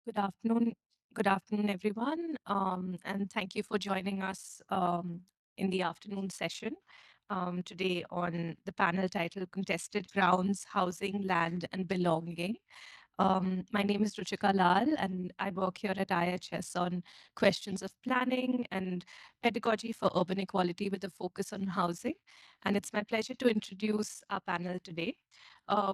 Good afternoon. Good afternoon, everyone. And thank you for joining us in the afternoon session today on the panel titled Contested Grounds, Housing, Land, and Belonging. My name is Ruchika Lal, and I work here at IHS on questions of planning and pedagogy for urban equality with a focus on housing. And it's my pleasure to introduce our panel today.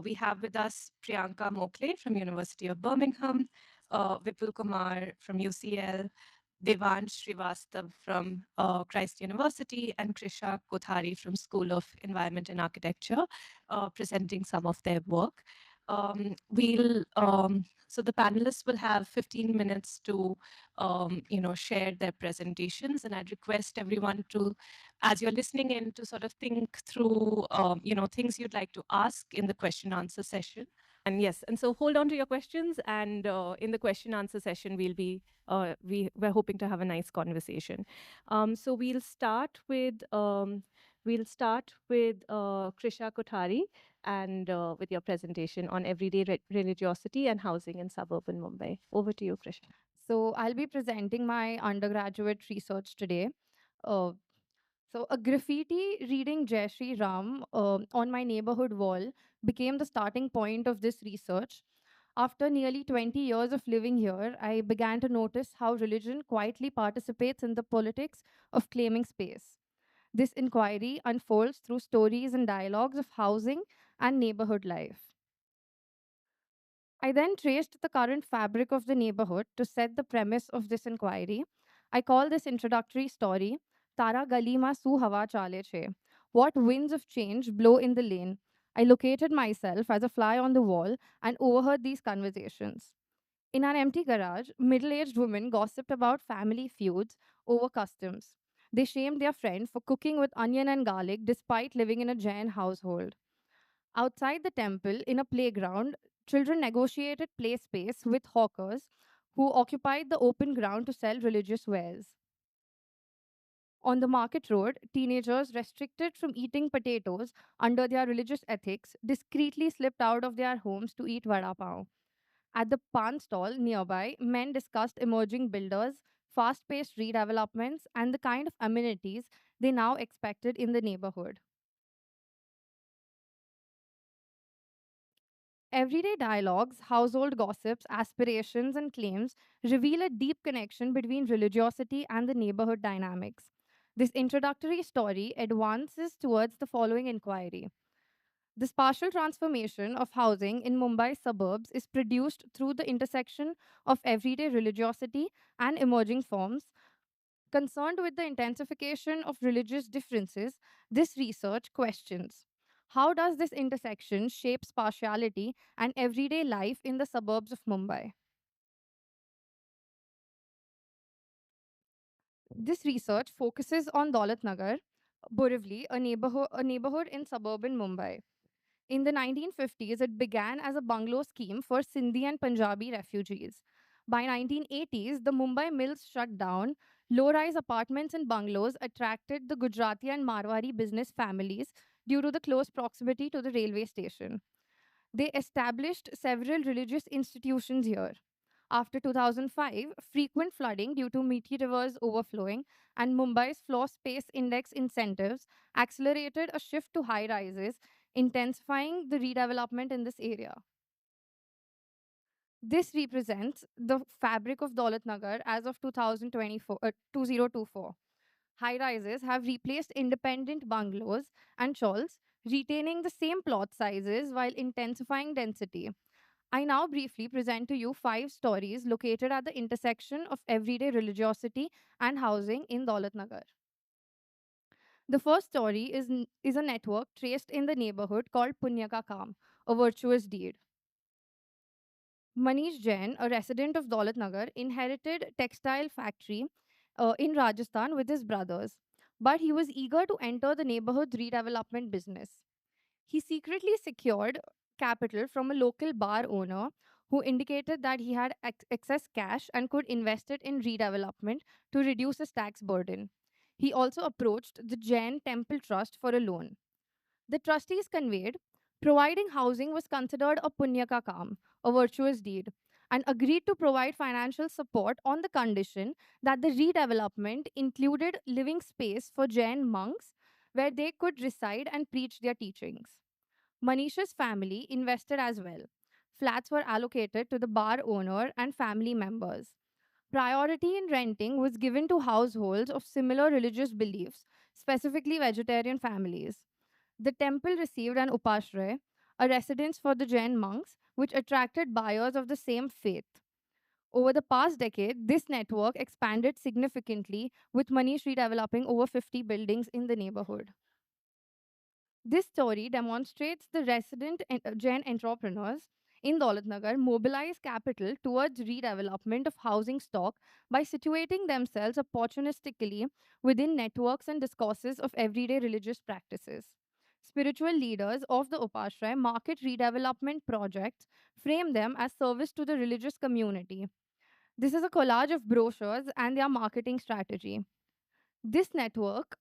We have with us Priyanka Mokle from University of Birmingham, Vipul Kumar from UCL, Devansh Srivastav from Christ University, and Krisha Kothari from School of Environment and Architecture, presenting some of their work. So the panelists will have 15 minutes to, share their presentations, and I'd request everyone to, as you're listening in, to sort of think through, things you'd like to ask in the question answer session. And yes, and so hold on to your questions, and in the question answer session, we're hoping to have a nice conversation. So we'll start with Krisha Kothari and with your presentation on everyday religiosity and housing in suburban Mumbai. Over to you, Krisha. So I'll be presenting my undergraduate research today. Uh, so a graffiti reading Jai Shri Ram on my neighborhood wall became the starting point of this research. After nearly 20 years of living here, I began to notice how religion quietly participates in the politics of claiming space. This inquiry unfolds through stories and dialogues of housing and neighborhood life. I then traced the current fabric of the neighborhood to set the premise of this inquiry. I call this introductory story Tara Galima Su Hawa Chale Che. What winds of change blow in the lane? I located myself as a fly on the wall and overheard these conversations. In an empty garage, middle aged women gossiped about family feuds over customs. They shamed their friend for cooking with onion and garlic despite living in a Jain household. Outside the temple, in a playground, children negotiated play space with hawkers who occupied the open ground to sell religious wares. On the market road, teenagers restricted from eating potatoes under their religious ethics discreetly slipped out of their homes to eat vada pav. At the pan stall nearby, men discussed emerging builders, fast paced redevelopments, and the kind of amenities they now expected in the neighborhood. Everyday dialogues, household gossips, aspirations, and claims reveal a deep connection between religiosity and the neighborhood dynamics. This introductory story advances towards the following inquiry. The spatial transformation of housing in Mumbai suburbs is produced through the intersection of everyday religiosity and emerging forms. Concerned with the intensification of religious differences, this research questions how does this intersection shape spatiality and everyday life in the suburbs of Mumbai? This research focuses on Daulat Nagar, Borivali, a neighborhood in suburban Mumbai. In the 1950s, it began as a bungalow scheme for Sindhi and Punjabi refugees. By 1980s, the Mumbai mills shut down. Low-rise apartments and bungalows attracted the Gujarati and Marwari business families due to the close proximity to the railway station. They established several religious institutions here. After 2005, frequent flooding due to Methi rivers overflowing and Mumbai's floor space index incentives accelerated a shift to high rises, intensifying the redevelopment in this area. This represents the fabric of Daulat Nagar as of 2024. High rises have replaced independent bungalows and chawls, retaining the same plot sizes while intensifying density. I now briefly present to you five stories located at the intersection of everyday religiosity and housing in Daulat Nagar. The first story is a network traced in the neighborhood called Punya Ka Kaam, a virtuous deed. Manish Jain, a resident of Daulat Nagar, inherited textile factory in Rajasthan with his brothers, but he was eager to enter the neighborhood redevelopment business. He secretly secured capital from a local bar owner who indicated that he had excess cash and could invest it in redevelopment to reduce his tax burden. He also approached the Jain Temple Trust for a loan. The trustees conveyed providing housing was considered a punya ka kaam, a virtuous deed, and agreed to provide financial support on the condition that the redevelopment included living space for Jain monks where they could reside and preach their teachings. Manisha's family invested as well. Flats were allocated to the bar owner and family members. Priority in renting was given to households of similar religious beliefs, specifically vegetarian families. The temple received an upashray, a residence for the Jain monks, which attracted buyers of the same faith. Over the past decade, this network expanded significantly, with Manish redeveloping over 50 buildings in the neighborhood. This story demonstrates the Jain entrepreneurs in Daulatnagar mobilize capital towards redevelopment of housing stock by situating themselves opportunistically within networks and discourses of everyday religious practices. Spiritual leaders of the Upashray market redevelopment projects, frame them as service to the religious community. This is a collage of brochures and their marketing strategy. This network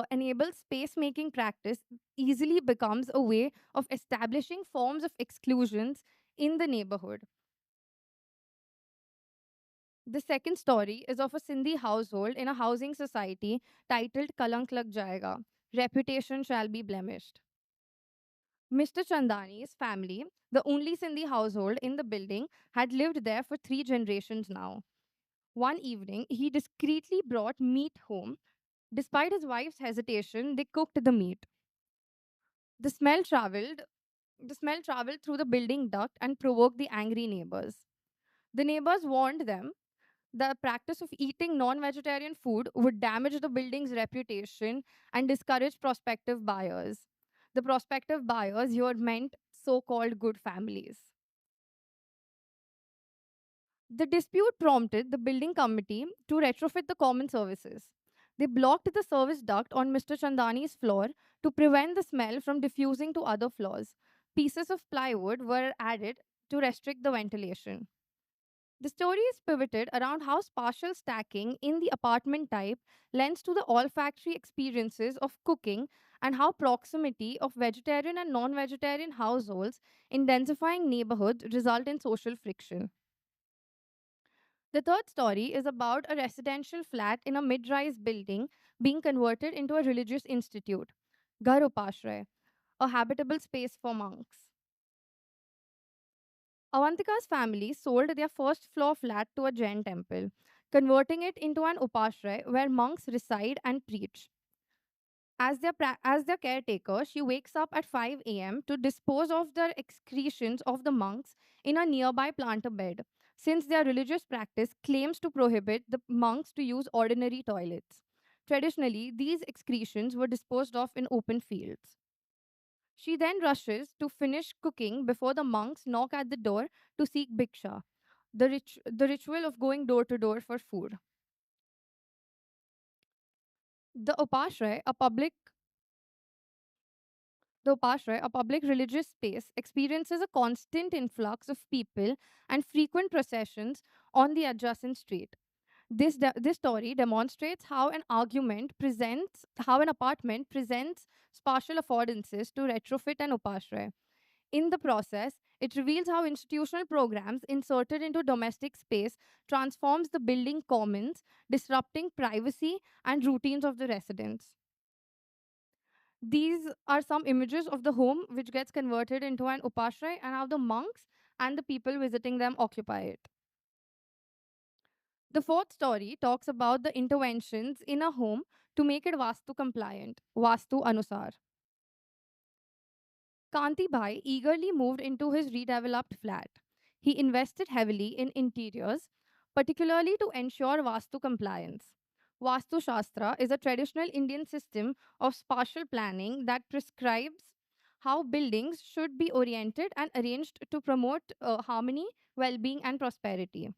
enables space making practice easily becomes a way of establishing forms of exclusions in the neighborhood. The second story is of a Sindhi household in a housing society titled Kalank Lag Jayega. Reputation shall be blemished. Mr. Chandani's family, the only Sindhi household in the building, had lived there for 3 generations now. One evening, he discreetly brought meat home. Despite his wife's hesitation, they cooked the meat. The smell traveled The smell traveled through the building duct and provoked the angry neighbors. The neighbors warned them the practice of eating non vegetarian food would damage the building's reputation and discourage prospective buyers. The prospective buyers here meant so called good families. The dispute prompted the building committee to retrofit the common services. They blocked the service duct on Mr. Chandani's floor to prevent the smell from diffusing to other floors. Pieces of plywood were added to restrict the ventilation. The story is pivoted around how spatial stacking in the apartment type lends to the olfactory experiences of cooking and how proximity of vegetarian and non vegetarian households in densifying neighborhoods result in social friction. The third story is about a residential flat in a mid rise building being converted into a religious institute, Ghar Upashray, a habitable space for monks. Avantika's family sold their first floor flat to a Jain temple, converting it into an upashray where monks reside and preach. As their caretaker, she wakes up at 5 a.m. to dispose of the excretions of the monks in a nearby planter bed, since their religious practice claims to prohibit the monks to use ordinary toilets. Traditionally, these excretions were disposed of in open fields. She then rushes to finish cooking before the monks knock at the door to seek bhiksha, the ritual of going door to door for food. The Upashray, a public religious space, experiences a constant influx of people and frequent processions on the adjacent street. This story demonstrates how an apartment presents spatial affordances to retrofit an upashray. In the process, it reveals how institutional programs inserted into domestic space transforms the building commons, disrupting privacy and routines of the residents. These are some images of the home which gets converted into an upashray and how the monks and the people visiting them occupy it. The fourth story talks about the interventions in a home to make it Vastu compliant, Vastu Anusar. Kanti Bhai eagerly moved into his redeveloped flat. He invested heavily in interiors, particularly to ensure Vastu compliance. Vastu Shastra is a traditional Indian system of spatial planning that prescribes how buildings should be oriented and arranged to promote harmony, well being, and prosperity.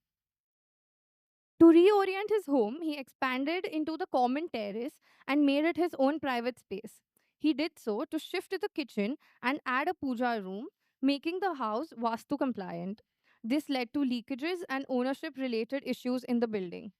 To reorient his home, he expanded into the common terrace and made it his own private space. He did so to shift the kitchen and add a puja room, making the house Vastu compliant. This led to leakages and ownership related issues in the building.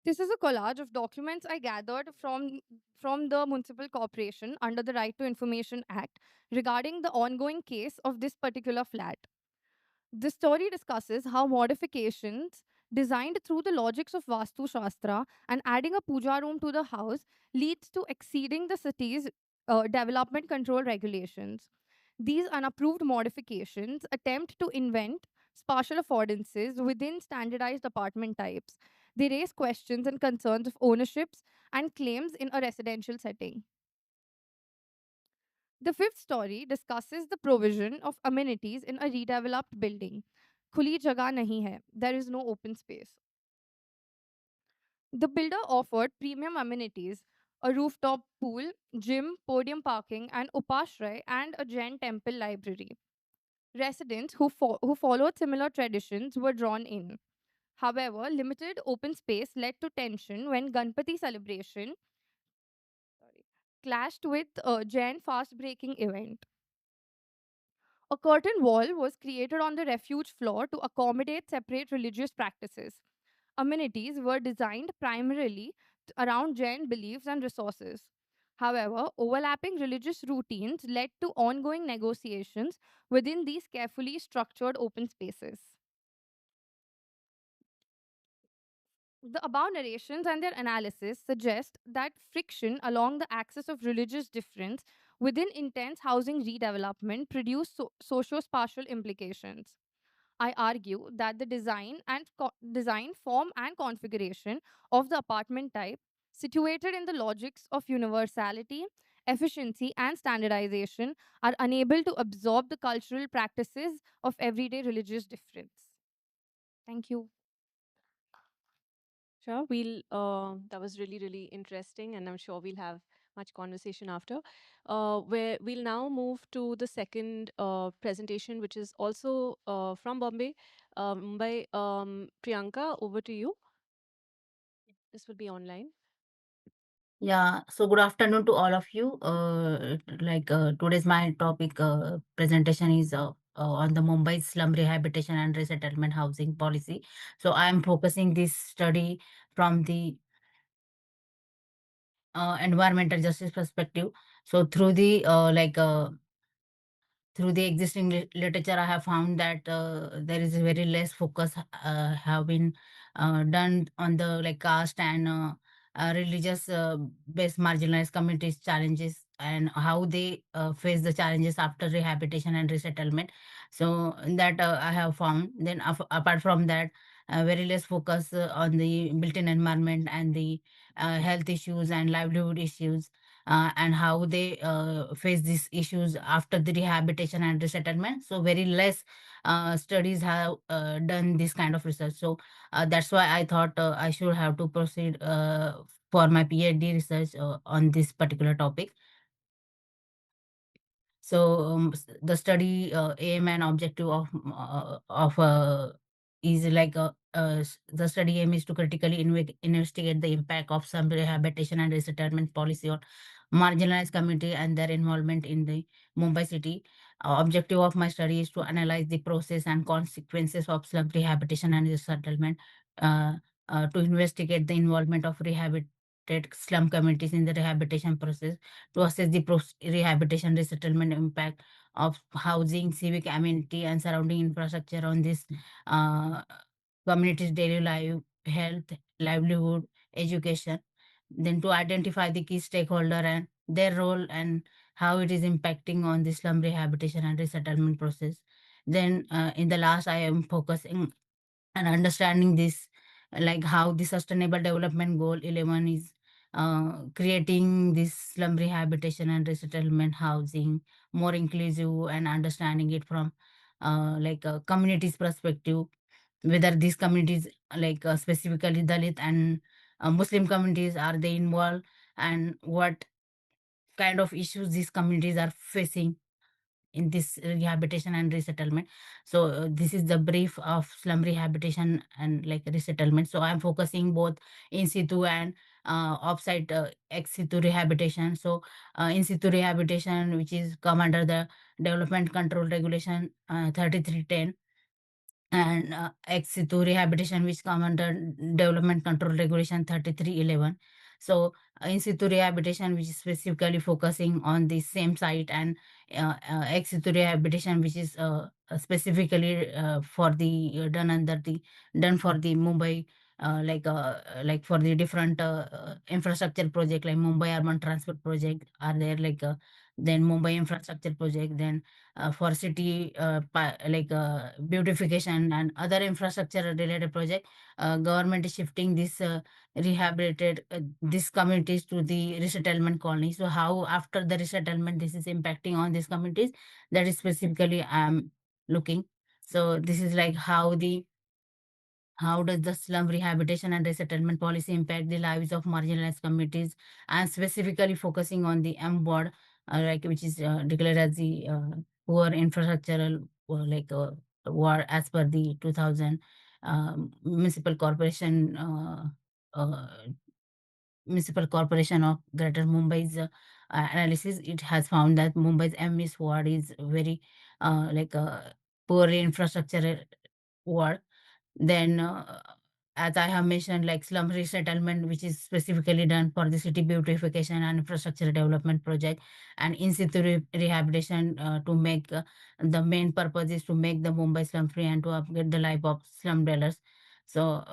This is a collage of documents I gathered from the municipal corporation under the Right to Information Act regarding the ongoing case of this particular flat. This story discusses how modifications designed through the logics of Vastu Shastra and adding a puja room to the house leads to exceeding the city's development control regulations. These unapproved modifications attempt to invent spatial affordances within standardized apartment types. They raise questions and concerns of ownerships and claims in a residential setting. The fifth story discusses the provision of amenities in a redeveloped building. Khuli jagah nahi hai. There is no open space. The builder offered premium amenities, a rooftop pool, gym, podium parking, and upashray and a Jain temple library. Residents who followed similar traditions were drawn in. However, limited open space led to tension when Ganpati celebration sorry, clashed with a Jain fast breaking event. A curtain wall was created on the refuge floor to accommodate separate religious practices. Amenities were designed primarily around Jain beliefs and resources. However, overlapping religious routines led to ongoing negotiations within these carefully structured open spaces. The above narrations and their analysis suggest that friction along the axis of religious difference within intense housing redevelopment produce socio-spatial implications. I argue that the design, form, and configuration of the apartment type, situated in the logics of universality, efficiency, and standardization, are unable to absorb the cultural practices of everyday religious difference. Thank you. Sure, that was really, really interesting, and I'm sure we'll have much conversation after. Where we'll now move to the second presentation, which is also from Bombay, Mumbai. Priyanka, over to you. This will be online. Yeah, so good afternoon to all of you. Today's my topic presentation is on the Mumbai slum rehabilitation and resettlement housing policy. So I am focusing this study from the environmental justice perspective. So through the existing literature, I have found that there is a very less focus have been done on the like caste and religious based marginalized communities challenges and how they face the challenges after rehabilitation and resettlement. So that I have found. Then apart from that, very less focus on the built-in environment and the health issues and livelihood issues and how they face these issues after the rehabilitation and resettlement. So very less studies have done this kind of research. So that's why I thought I should have to proceed for my PhD research on this particular topic. So the study aim and objective of is like the study aim is to critically investigate the impact of some rehabilitation and resettlement policy on marginalized community and their involvement in the Mumbai city. Objective of my study is to analyze the process and consequences of slum rehabilitation and resettlement, uh, to investigate the involvement of rehabilitated slum communities in the rehabilitation process, to assess the rehabilitation resettlement impact of housing, civic amenity, and surrounding infrastructure on this uh, community's daily life, health, livelihood, education. Then to identify the key stakeholder and their role and how it is impacting on the slum rehabilitation and resettlement process. Then in the last, I am focusing and understanding this, like how the sustainable development goal 11 is creating this slum rehabilitation and resettlement housing more inclusive and understanding it from like a community's perspective, whether these communities specifically Dalit and Muslim communities are they involved, and what kind of issues these communities are facing in this rehabilitation and resettlement. So this is the brief of slum rehabilitation and like resettlement. So I'm focusing both in situ and offsite ex situ rehabilitation. So in situ rehabilitation, which is come under the development control regulation 3310, and ex situ rehabilitation, which come under Development Control Regulation 3311. So, in situ rehabilitation, which is specifically focusing on the same site, and ex situ rehabilitation, which is specifically for the done for the Mumbai. Like for the different infrastructure project, like Mumbai urban transport project are there, then Mumbai infrastructure project, then for city beautification and other infrastructure related project. Government is shifting this rehabilitated these communities to the resettlement colony. So how after the resettlement this is impacting on these communities, that is specifically I'm looking. So this is like how does the slum rehabilitation and resettlement policy impact the lives of marginalized communities, and specifically focusing on the M ward, which is declared as the poor infrastructural ward as per the 2000 municipal corporation uh, municipal corporation of Greater Mumbai's analysis. It has found that Mumbai's MS ward is very poor infrastructure ward. Then, as I have mentioned, like slum resettlement, which is specifically done for the city beautification and infrastructure development project, and in situ rehabilitation to make the main purpose is to make the Mumbai slum free and to upgrade the life of slum dwellers. So,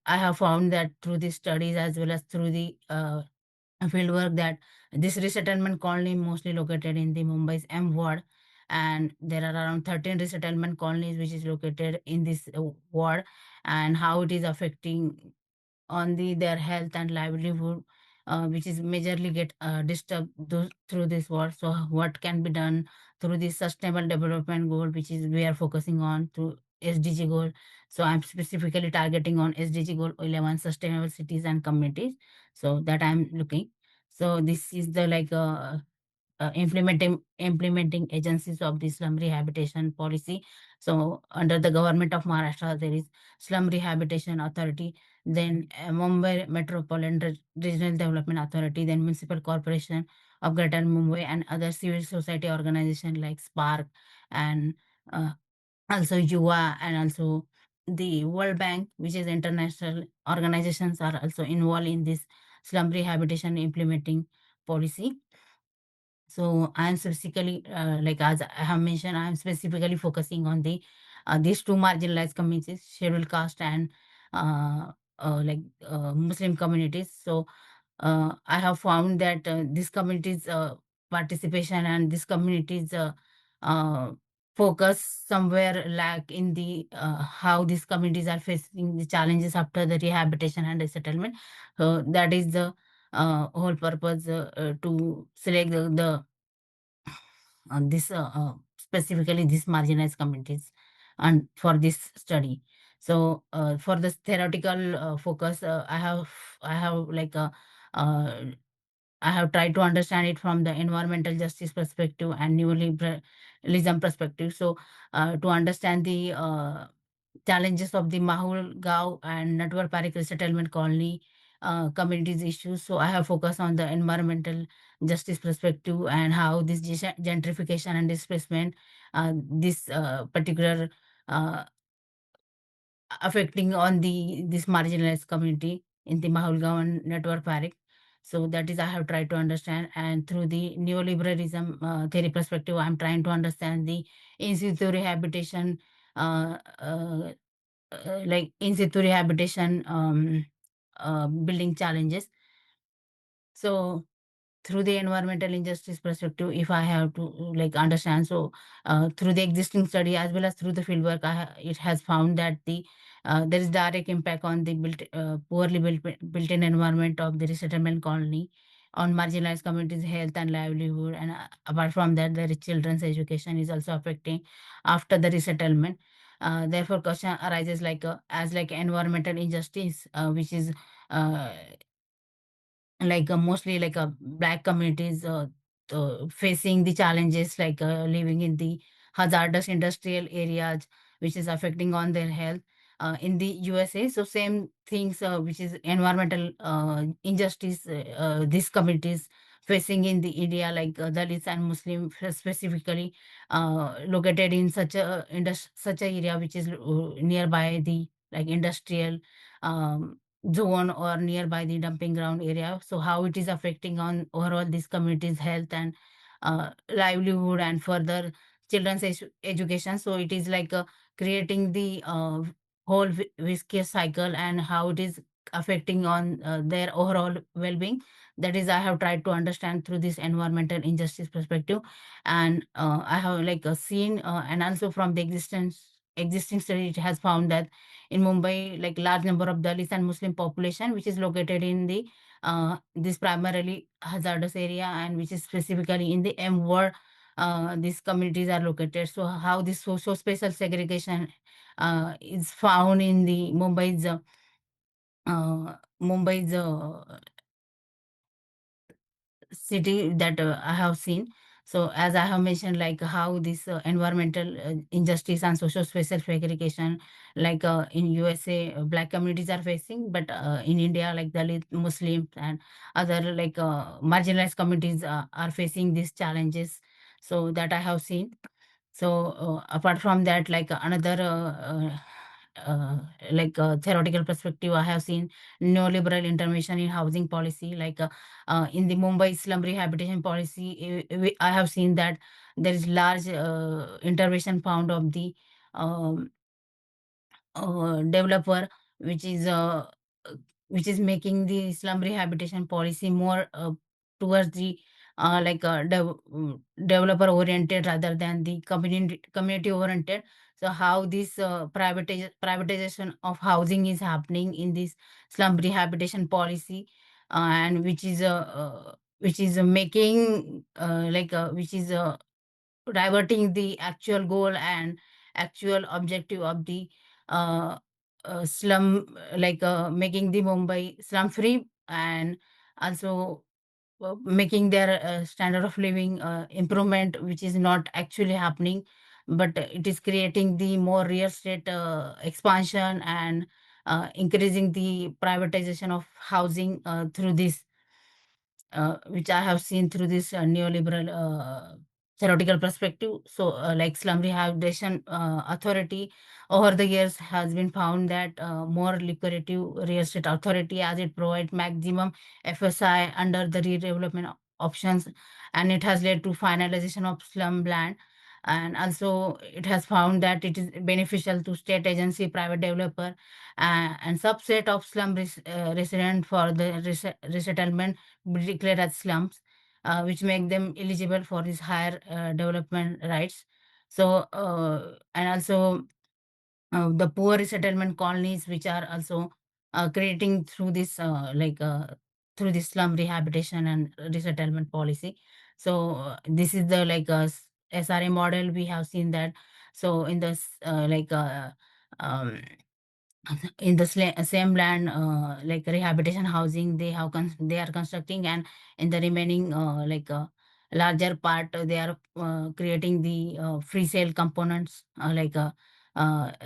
I have found that through these studies as well as through the field work, that this resettlement colony mostly located in the Mumbai's M ward, and there are around 13 resettlement colonies which is located in this ward, and how it is affecting on their health and livelihood, which is majorly get disturbed through this war. So what can be done through this sustainable development goal, which is we are focusing on through SDG goal. So I'm specifically targeting on SDG goal 11, sustainable cities and communities. So that I'm looking. So this is the implementing agencies of the slum rehabilitation policy. So under the government of Maharashtra, there is Slum Rehabilitation Authority, then Mumbai Metropolitan Regional Development Authority, then Municipal Corporation of Greater Mumbai, and other civil society organization like Spark, and uh, also YUVA, and also the World Bank, which is international organizations, are also involved in this slum rehabilitation implementing policy. So I'm specifically, as I have mentioned, I'm specifically focusing on these two marginalized communities, scheduled caste and Muslim communities. So I have found that these communities' participation and these communities' uh, focus somewhere lack in the how these communities are facing the challenges after the rehabilitation and resettlement. So that is the whole purpose to select the this specifically these marginalized communities and for this study. So for this theoretical focus, I have uh, I have tried to understand it from the environmental justice perspective and neoliberalism perspective. So to understand the challenges of the Mahul Gaon and Natwar Parik resettlement colony communities issues. So I have focused on the environmental justice perspective and how this gentrification and displacement, this particular uh, affecting on this marginalized community in the Mahulgaon network Parik. So that is I have tried to understand, and through the neoliberalism theory perspective, I'm trying to understand the in situ rehabilitation, uh, uh, in situ rehabilitation building challenges. So through the environmental injustice perspective, if I have to understand, so through the existing study as well as through the fieldwork, it has found that there is direct impact on the poorly built-in environment of the resettlement colony on marginalized communities' health and livelihood, and apart from that, their children's education is also affecting after the resettlement. Therefore, question arises as environmental injustice, which is uh, mostly black communities facing the challenges living in the hazardous industrial areas, which is affecting on their health in the USA. So same things, which is environmental injustice, these communities facing in the India, like Dalits and Muslim specifically, located in such a area which is nearby the like industrial zone or nearby the dumping ground area. So how it is affecting on overall this community's health and livelihood and further children's education. So it is like creating the whole viscous cycle and how it is affecting on their overall well-being. That is, I have tried to understand through this environmental injustice perspective. And I have like seen and also from the existing study, it has found that in Mumbai, like large number of Dalits and Muslim population, which is located in the this primarily hazardous area and which is specifically in the M ward, these communities are located. So how this social spatial segregation is found in the Mumbai's city that I have seen. So as I have mentioned, like how this environmental injustice and social spatial segregation, like in USA, black communities are facing, but in India, like Dalit, Muslims, and other like marginalized communities are facing these challenges. So that I have seen. So apart from that, like another theoretical perspective, I have seen neoliberal intervention in housing policy, like in the Mumbai slum rehabilitation policy. I have seen that there is large intervention found of the um, developer, which is uh, uh, which is making the slum rehabilitation policy more towards the developer oriented rather than the community oriented. So how this privatization of housing is happening in this slum rehabilitation policy, and which is making which is diverting the actual goal and actual objective of the uh, slum, making the Mumbai slum free, and also making their standard of living improvement, which is not actually happening, but it is creating the more real estate expansion and increasing the privatization of housing through this, which I have seen through this neoliberal theoretical perspective. So, like slum rehabilitation authority, over the years has been found that more lucrative real estate authority, as it provides maximum FSI under the redevelopment options, and it has led to finalization of slum land. And also, it has found that it is beneficial to state agency, private developer, and subset of slum resident for the resettlement be declared as slums, which make them eligible for these higher development rights. So, and also the poor resettlement colonies, which are also creating through this slum rehabilitation and resettlement policy. So, this is the SRA model. We have seen that. So, in this um, in the same land, like rehabilitation housing they are constructing, and in the remaining larger part, they are creating the free sale components, real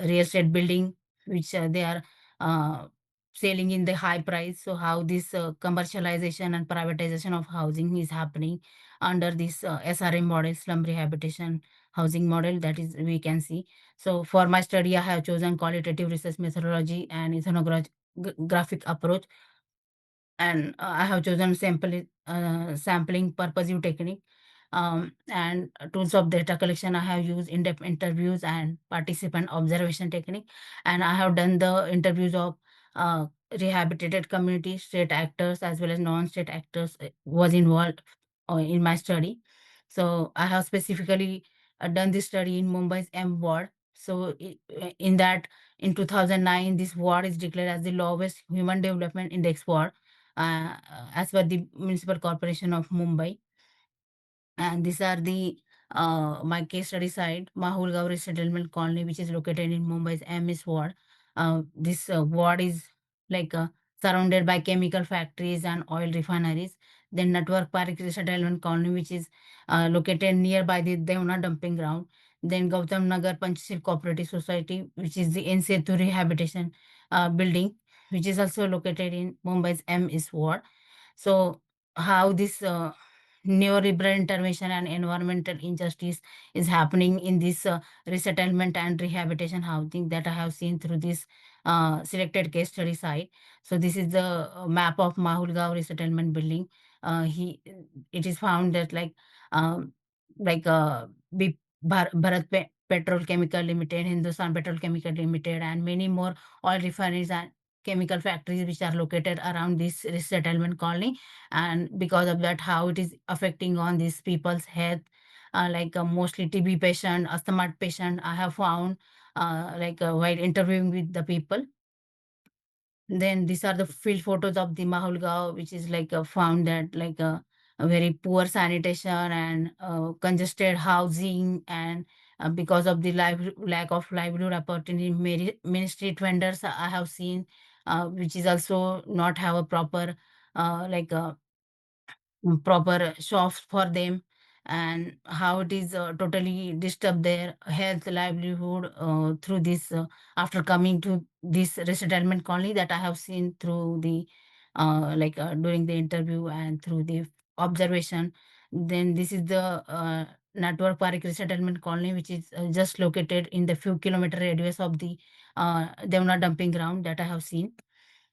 estate building, which they are uh, selling in the high price. So how this commercialization and privatization of housing is happening under this SRM model, slum rehabilitation housing model, that is we can see. So for my study, I have chosen qualitative research methodology and ethnographic approach, and I have chosen sampling purposive technique, and tools of data collection. I have used in-depth interviews and participant observation technique, and I have done the interviews of rehabilitated community, state actors as well as non-state actors was involved in my study. So I have specifically done this study in Mumbai's M ward. So in that, in 2009, this ward is declared as the lowest human development index ward, as per the Municipal Corporation of Mumbai. And these are the my case study site, Mahul Gauri Settlement Colony, which is located in Mumbai's MS ward. This ward is like surrounded by chemical factories and oil refineries. Then Network Park Settlement Colony, which is located nearby the Devna dumping ground. Then Gautam Nagar Panchshil Cooperative Society, which is the N-Setu rehabilitation building, which is also located in Mumbai's MS ward. So how this neoliberal intervention and environmental injustice is happening in this resettlement and rehabilitation housing that I have seen through this selected case study site. So this is the map of Mahulgaon resettlement building. He It is found that um, like Bharat Petrochemical Limited, Hindustan Petrochemical Limited, and many more oil refineries and chemical factories which are located around this resettlement colony. And because of that, how it is affecting on these people's health, mostly TB patient, asthma patient, I have found while interviewing with the people. Then these are the field photos of the Mahulgaon, which is found that a very poor sanitation and congested housing, and because of the lack of livelihood opportunity, many street vendors I have seen, which is also not have a proper like proper shops for them, and how it is totally disturb their health livelihood through this after coming to this resettlement colony that I have seen through the during the interview and through the observation. Then this is the Network Park resettlement colony, which is just located in the few kilometer radius of the Devna dumping ground that I have seen.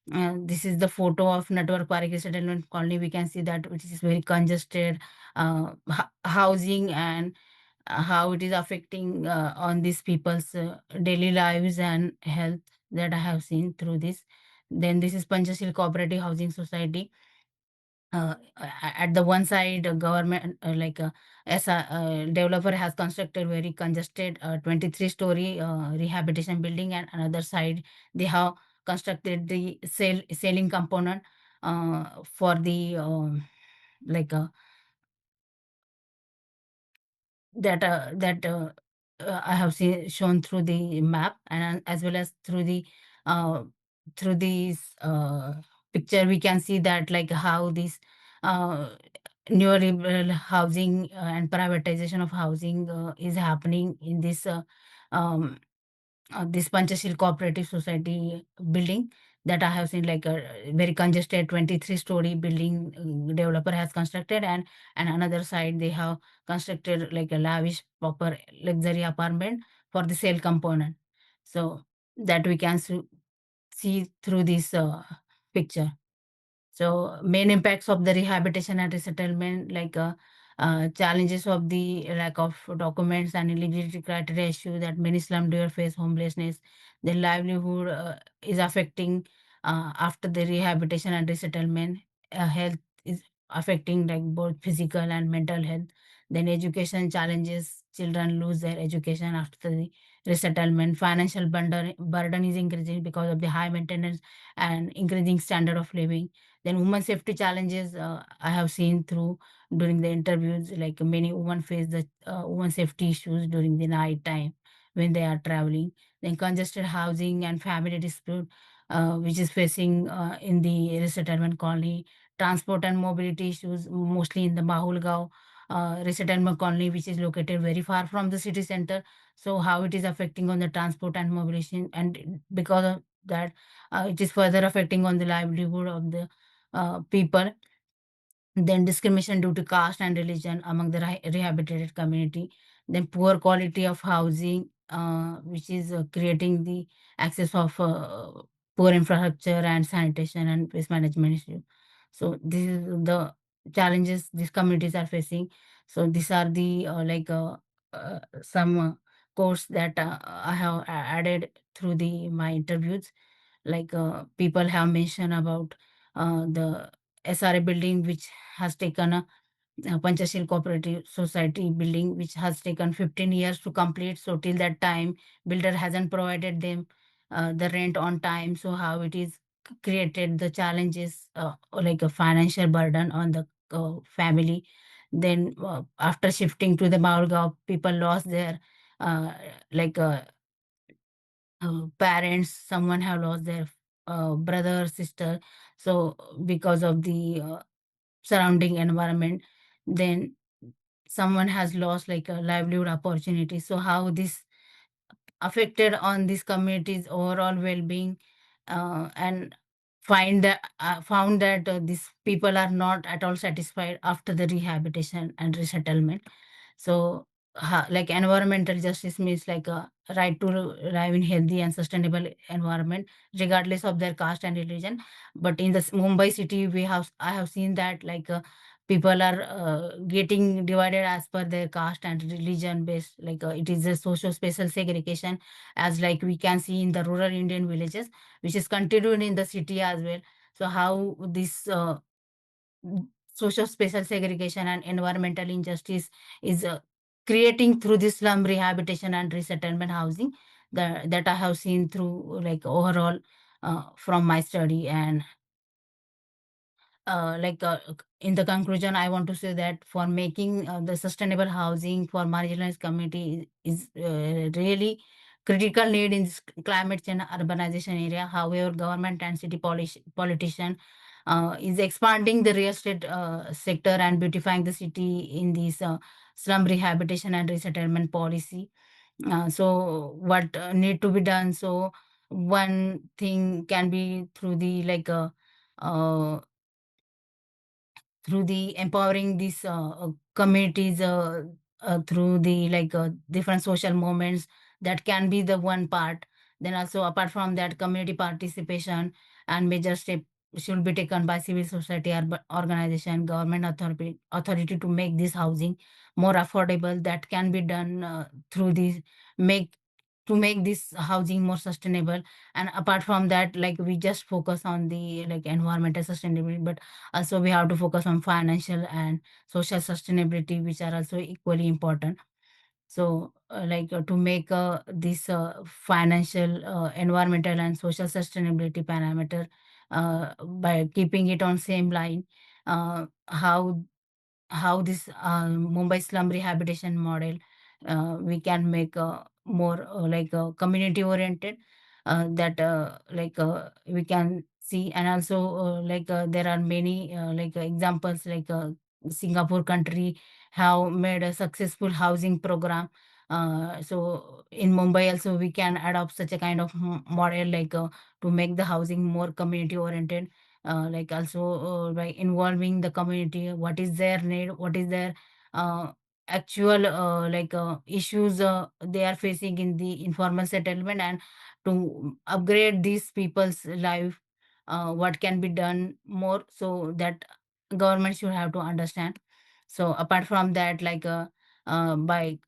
This is the photo of Network Park Settlement Colony. We can see that which is very congested housing, and how it is affecting on these people's daily lives and health that I have seen through this. Then this is Panchashil Cooperative Housing Society. At the one side, government as a developer has constructed very congested 23-story rehabilitation building, and another side they have constructed the selling component for the like I have seen shown through the map, and as well as uh, through these picture we can see that like how this uh, neoliberal housing and privatization of housing is happening in this Panchashil Cooperative Society building that I have seen, like a very congested 23-story building developer has constructed, and another side they have constructed like a lavish proper luxury apartment for the sale component. So that we can see through this picture. So main impacts of the rehabilitation and resettlement, challenges of the lack of documents and eligibility criteria issue that many slum dwellers face homelessness. Their livelihood is affecting after the rehabilitation and resettlement. Health is affecting like both physical and mental health. Then education challenges, children lose their education after the resettlement. Financial burden is increasing because of the high maintenance and increasing standard of living. Then women safety challenges I have seen through during the interviews, like many women face the women safety issues during the night time when they are traveling. Then congested housing and family dispute, which is facing in the resettlement colony. Transport and mobility issues, mostly in the Bahulgaon resettlement colony, which is located very far from the city center. So how it is affecting on the transport and mobility, and because of that, it is further affecting on the livelihood of the people. Then discrimination due to caste and religion among the rehabilitated community. Then poor quality of housing, which is creating the access of poor infrastructure and sanitation and waste management issue. So this is the challenges these communities are facing. So these are the some course that I have added through the my interviews. People have mentioned about the SRA building, which has taken a Panchashil Cooperative Society building, which has taken 15 years to complete. So till that time, builder hasn't provided them the rent on time. So how it is created the challenges, like a financial burden on the family. Then after shifting to the Maulgaon, people lost their uh, like parents, someone have lost their brother, sister. So because of the surrounding environment, then someone has lost like a livelihood opportunity. So how this affected on this community's overall well-being, and found that these people are not at all satisfied after the rehabilitation and resettlement. So like environmental justice means like a right to live in healthy and sustainable environment regardless of their caste and religion. But in the Mumbai city, I have seen that like people are getting divided as per their caste and religion based, like it is a social spatial segregation, as like we can see in the rural Indian villages, which is continued in the city as well. So how this social spatial segregation and environmental injustice is creating through this slum rehabilitation and resettlement housing, that I have seen through like overall from my study. And in the conclusion, I want to say that for making the sustainable housing for marginalized community is really critical need in this climate change urbanization area. However, government and city politician is expanding the real estate sector and beautifying the city in this slum rehabilitation and resettlement policy. So what need to be done? So one thing can be through the uh, through the empowering these communities through the different social movements, that can be the one part. Then also apart from that, community participation and major step should be taken by civil society organization, government authority to make this housing more affordable. That can be done through these make to make this housing more sustainable. And apart from that, like we just focus on the like environmental sustainability, but also we have to focus on financial and social sustainability, which are also equally important. So to make this financial, environmental and social sustainability parameter, by keeping it on same line, how this Mumbai slum rehabilitation model we can make more community oriented, that we can see. And also there are many examples, Singapore country have made a successful housing program. So in Mumbai also we can adopt such a kind of model, to make the housing more community oriented, also by involving the community, what is their need, what is their uh, actual issues they are facing in the informal settlement, and to upgrade these people's life, what can be done more, so that government should have to understand. So apart from that, by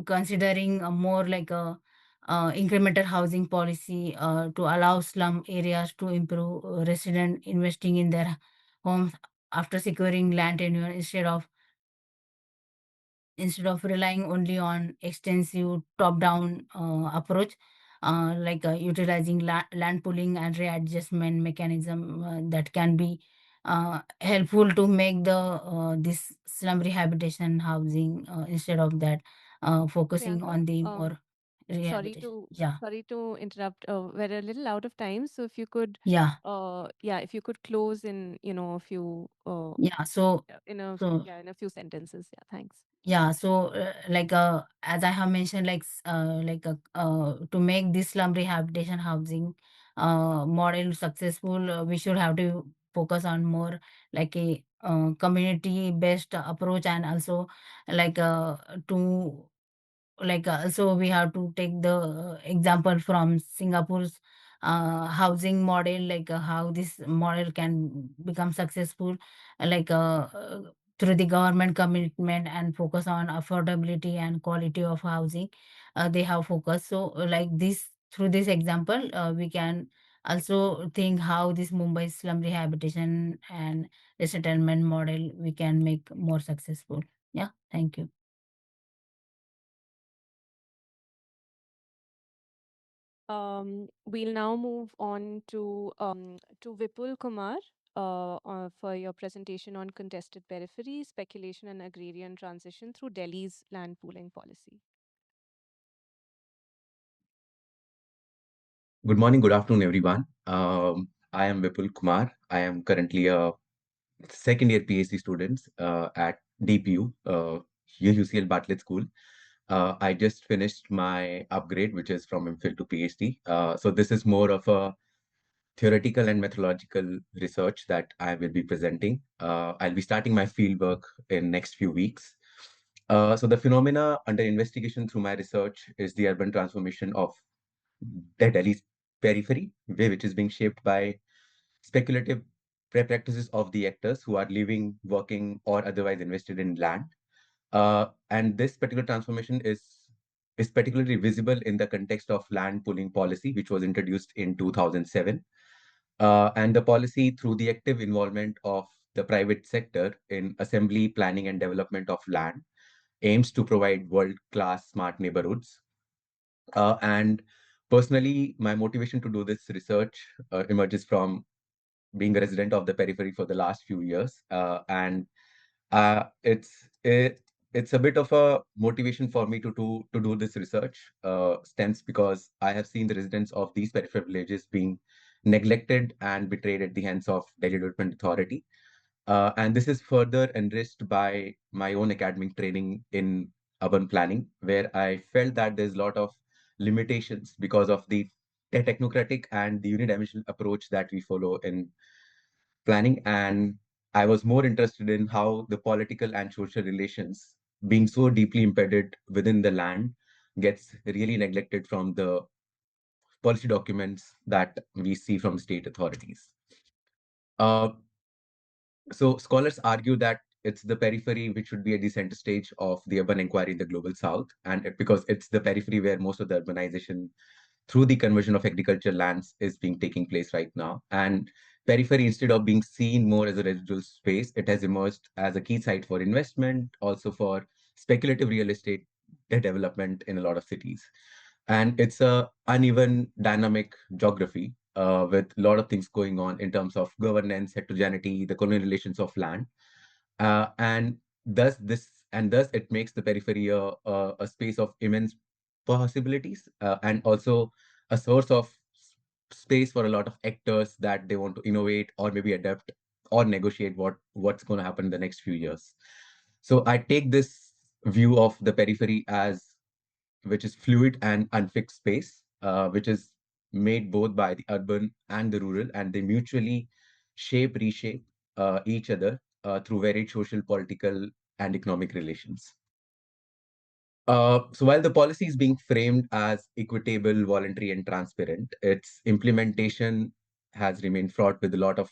considering a more incremental housing policy to allow slum areas to improve resident investing in their homes after securing land tenure, instead of relying only on extensive top-down approach, utilizing land pooling and readjustment mechanism, that can be helpful to make the this slum rehabilitation housing, instead of that focusing Priyanka, on the more sorry rehabilitation. to Yeah, sorry to interrupt. We're a little out of time, so if you could, yeah, yeah, if you could close in, a few, yeah. So, so in a few sentences. Yeah, thanks. yeah, so as I have mentioned, to make this slum rehabilitation housing model successful, we should have to focus on more like a community based approach, and also like to also we have to take the example from Singapore's housing model, how this model can become successful, like through the government commitment and focus on affordability and quality of housing. They have focus. So like this, through this example, we can also think how this Mumbai slum rehabilitation and resettlement model we can make more successful. Yeah, thank you. We'll now move on to Vipul Kumar for your presentation on contested periphery, speculation, and agrarian transition through Delhi's land pooling policy. Good morning, good afternoon, everyone. I am Vipul Kumar. I am currently a second year PhD student at DPU, UCL Bartlett School. I just finished my upgrade, which is from MPhil to PhD. So this is more of a theoretical and methodological research that I will be presenting. I'll be starting my fieldwork in next few weeks. So the phenomena under investigation through my research is the urban transformation of the Delhi's periphery, which is being shaped by speculative practices of the actors who are living, working, or otherwise invested in land. And this particular transformation is particularly visible in the context of land pooling policy, which was introduced in 2007. And the policy, through the active involvement of the private sector in assembly, planning, and development of land, aims to provide world-class smart neighborhoods. And personally, my motivation to do this research emerges from being a resident of the periphery for the last few years. And it's a bit of a motivation for me to do this research, stems because I have seen the residents of these peripheral villages being neglected and betrayed at the hands of Delhi Development Authority. And this is further enriched by my own academic training in urban planning, where I felt that there's a lot of limitations because of the technocratic and the unidimensional approach that we follow in planning. And I was more interested in how the political and social relations, being so deeply embedded within the land, gets really neglected from the policy documents that we see from state authorities. Uh, So scholars argue that it's the periphery which should be at the center stage of the urban inquiry in the global south, and because it's the periphery where most of the urbanization through the conversion of agricultural lands is being taking place right now. And periphery, instead of being seen more as a residual space, it has emerged as a key site for investment, also for speculative real estate development in a lot of cities. And it's a uneven dynamic geography with a lot of things going on in terms of governance, heterogeneity, the colonial relations of land. And thus it makes the periphery a space of immense possibilities, and also a source of space for a lot of actors that they want to innovate or maybe adapt or negotiate what's going to happen in the next few years. So I take this view of the periphery as which is fluid and unfixed space, which is made both by the urban and the rural, and they mutually reshape each other through varied social, political, and economic relations. So while the policy is being framed as equitable, voluntary, and transparent, its implementation has remained fraught with a lot of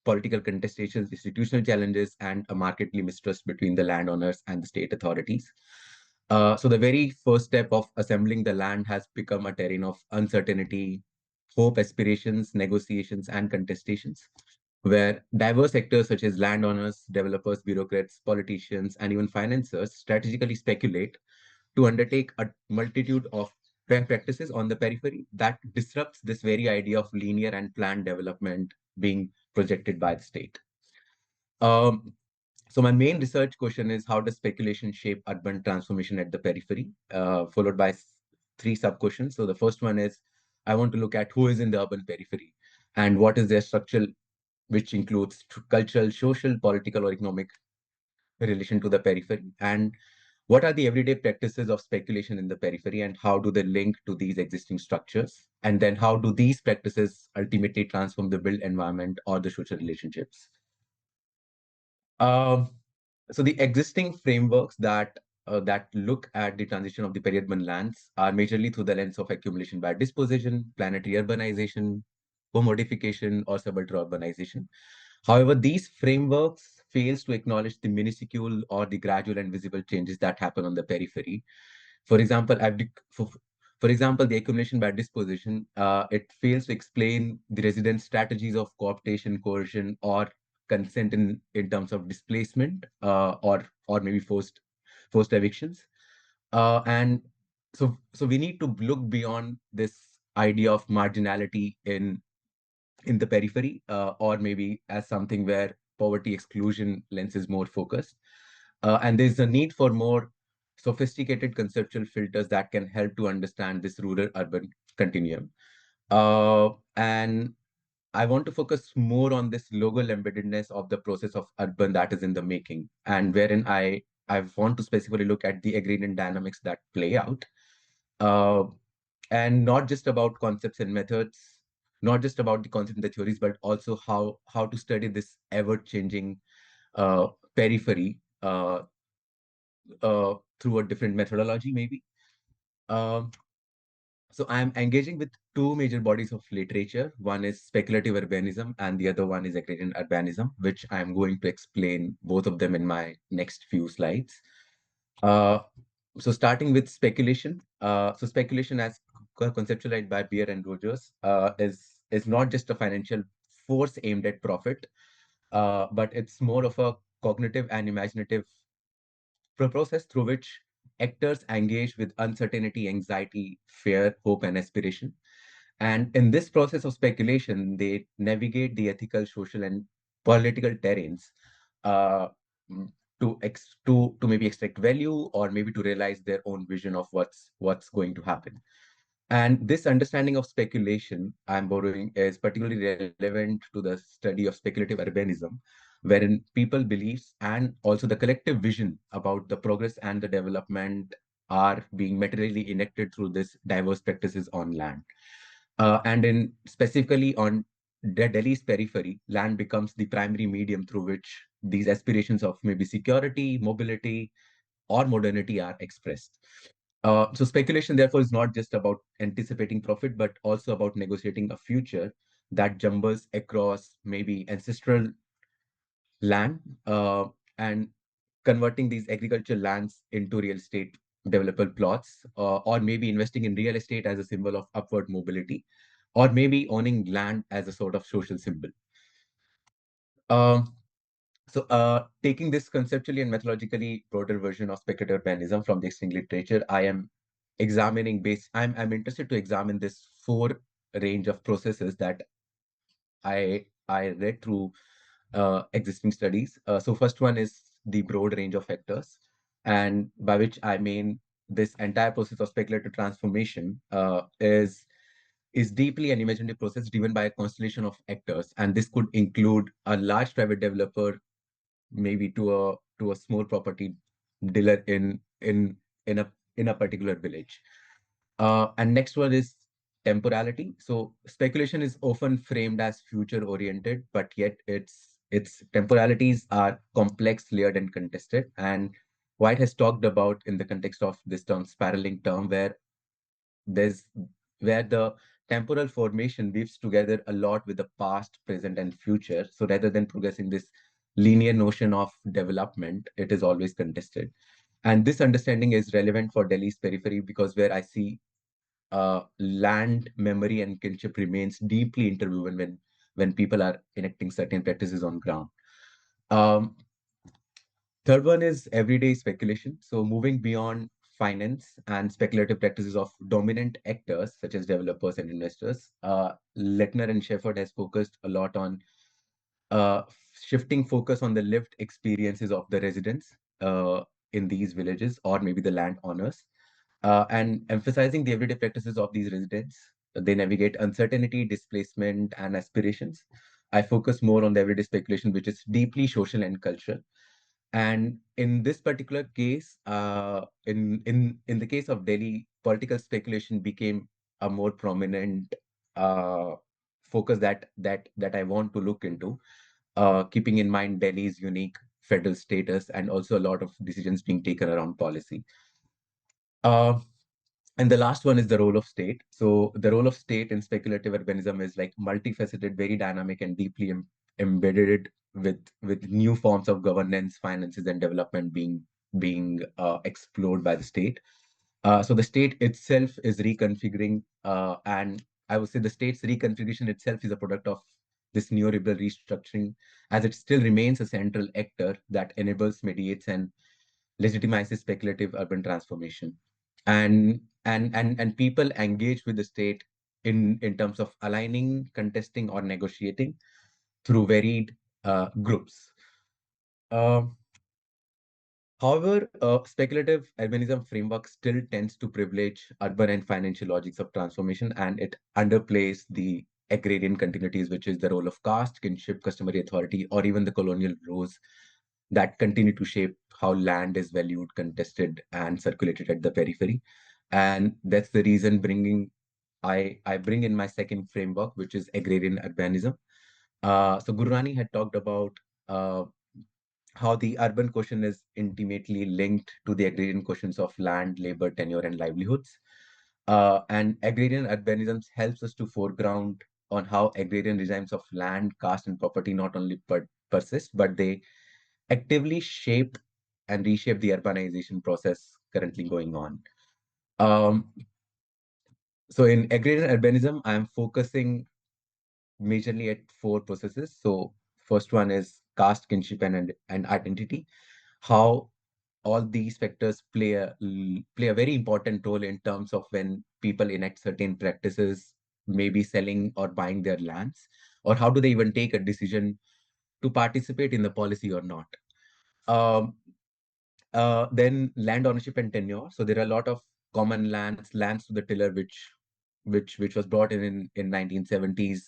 political contestations, institutional challenges, and a markedly mistrust between the landowners and the state authorities. So the very first step of assembling the land has become a terrain of uncertainty, hope, aspirations, negotiations, and contestations, where diverse sectors such as landowners, developers, bureaucrats, politicians, and even financiers strategically speculate to undertake a multitude of practices on the periphery that disrupts this very idea of linear and planned development being projected by the state. Um, so my main research question is, how does speculation shape urban transformation at the periphery? Followed by three sub questions. So the first one is, I want to look at who is in the urban periphery and what is their structural, which includes cultural, social, political, or economic relation to the periphery, and what are the everyday practices of speculation in the periphery and how do they link to these existing structures? And then how do these practices ultimately transform the built environment or the social relationships? Um, so the existing frameworks that look at the transition of the peri-urban lands are majorly through the lens of accumulation by dispossession, planetary urbanization, commodification, or suburban urbanization. However, these frameworks fails to acknowledge the minuscule or the gradual and visible changes that happen on the periphery. For example, for example, the accumulation by disposition, it fails to explain the resident strategies of cooptation, coercion, or consent in terms of displacement, or maybe forced evictions. And so we need to look beyond this idea of marginality in the periphery, or maybe as something where poverty exclusion lens is more focused. And there's a need for more sophisticated conceptual filters that can help to understand this rural-urban continuum. And I want to focus more on this local embeddedness of the process of urban that is in the making, and wherein I want to specifically look at the agrarian dynamics that play out, uh, and not just about concepts and methods, not just about the concept and the theories, but also how to study this ever-changing uh, periphery through a different methodology, maybe. Um, so I'm engaging with two major bodies of literature. One is speculative urbanism, and the other one is agrarian urbanism, which I'm going to explain both of them in my next few slides. Uh, so starting with speculation. So speculation, as conceptualized by Beer and Rogers, is not just a financial force aimed at profit, but it's more of a cognitive and imaginative process through which actors engage with uncertainty, anxiety, fear, hope, and aspiration. And in this process of speculation, they navigate the ethical, social, and political terrains uh, to maybe extract value or maybe to realize their own vision of what's going to happen. And this understanding of speculation I'm borrowing is particularly relevant to the study of speculative urbanism, wherein people beliefs and also the collective vision about the progress and the development are being materially enacted through this diverse practices on land. And in specifically on Delhi's periphery, land becomes the primary medium through which these aspirations of maybe security, mobility, or modernity are expressed. So speculation, therefore, is not just about anticipating profit, but also about negotiating a future that jumbles across maybe ancestral land and converting these agricultural lands into real estate developable plots, or maybe investing in real estate as a symbol of upward mobility, or maybe owning land as a sort of social symbol. Um, Taking this conceptually and methodologically broader version of speculative urbanism from the existing literature, I am examining I'm interested to examine this four range of processes that I read through existing studies. So first one is the broad range of factors, and by which I mean this entire process of speculative transformation is deeply an imaginative process driven by a constellation of actors, and this could include a large private developer, maybe to a small property dealer in a particular village. And next one is temporality. So speculation is often framed as future oriented, but yet its temporalities are complex, layered, and contested. And White has talked about in the context of this term spiraling term, there's where the temporal formation weaves together a lot with the past, present, and future. So rather than progressing this linear notion of development, it is always contested. And this understanding is relevant for Delhi's periphery because where I see land, memory, and kinship remains deeply interwoven when people are enacting certain practices on ground. Um, Third one is everyday speculation. So moving beyond finance and speculative practices of dominant actors such as developers and investors, Lettner and Shefford has focused a lot on uh, shifting focus on the lived experiences of the residents in these villages or maybe the land owners, and emphasizing the everyday practices of these residents. They navigate uncertainty, displacement, and aspirations. I focus more on the everyday speculation, which is deeply social and cultural. And in this particular case, in the case of Delhi, political speculation became a more prominent uh, focus that I want to look into, keeping in mind Delhi's unique federal status and also a lot of decisions being taken around policy. Uh, and the last one is the role of state. So the role of state in speculative urbanism is like multifaceted, very dynamic, and deeply embedded with new forms of governance, finances, and development being explored by the state. So the state itself is reconfiguring, and I would say the state's reconfiguration itself is a product of this neoliberal restructuring, as it still remains a central actor that enables, mediates, and legitimizes speculative urban transformation. And people engage with the state in terms of aligning, contesting, or negotiating through varied groups. Um However, a speculative urbanism framework still tends to privilege urban and financial logics of transformation, and it underplays the agrarian continuities, which is the role of caste, kinship, customary authority, or even the colonial rules that continue to shape how land is valued, contested, and circulated at the periphery. And that's the reason bringing I bring in my second framework, which is agrarian urbanism. So Guru Rani had talked about uh, how the urban question is intimately linked to the agrarian questions of land, labor, tenure, and livelihoods. And agrarian urbanism helps us to foreground on how agrarian regimes of land, caste, and property not only persist, but they actively shape and reshape the urbanization process currently going on. Um, so in agrarian urbanism, I'm focusing majorly at four processes. So first one is caste, kinship, and identity. How all these factors play a very important role in terms of when people enact certain practices, maybe selling or buying their lands, or how do they even take a decision to participate in the policy or not. Um, then land ownership and tenure. So there are a lot of common lands to the tiller, which was brought in 1970s,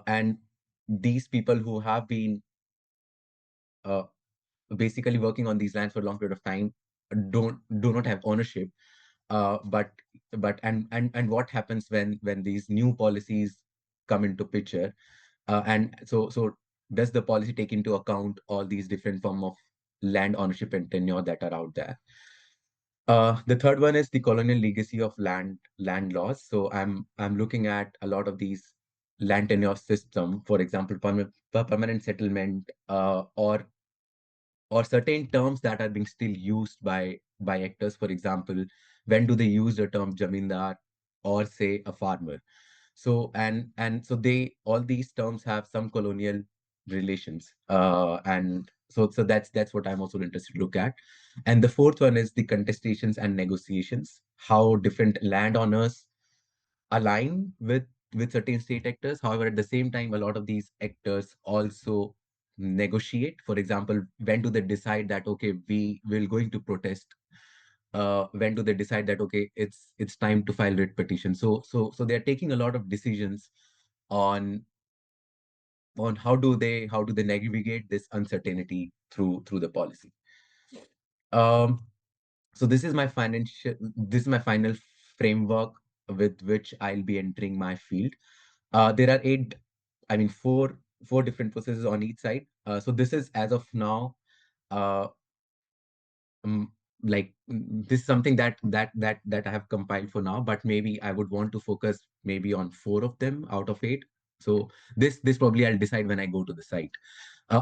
and these people who have been uh, basically working on these lands for a long period of time do not have ownership. But and what happens when these new policies come into picture? And so does the policy take into account all these different form of land ownership and tenure that are out there? The third one is the colonial legacy of land laws. So I'm looking at a lot of these land tenure system, for example, permanent settlement, or certain terms that are being still used by actors. For example, when do they use the term jamindar or say a farmer? So and so they all these terms have some colonial relations, and so that's what I'm also interested to look at. And the fourth one is the contestations and negotiations, how different landowners align with certain state actors. However, at the same time, a lot of these actors also negotiate. For example, when do they decide that okay, we will going to protest? When do they decide that okay, it's time to file writ petition? So they're taking a lot of decisions on how do they navigate this uncertainty through the policy. Um, so this is my final framework with which I'll be entering my field. There are four different processes on each side. So this is as of now, uh, um, this is something that I have compiled for now, but maybe I would want to focus maybe on four of them out of eight. So this probably I'll decide when I go to the site,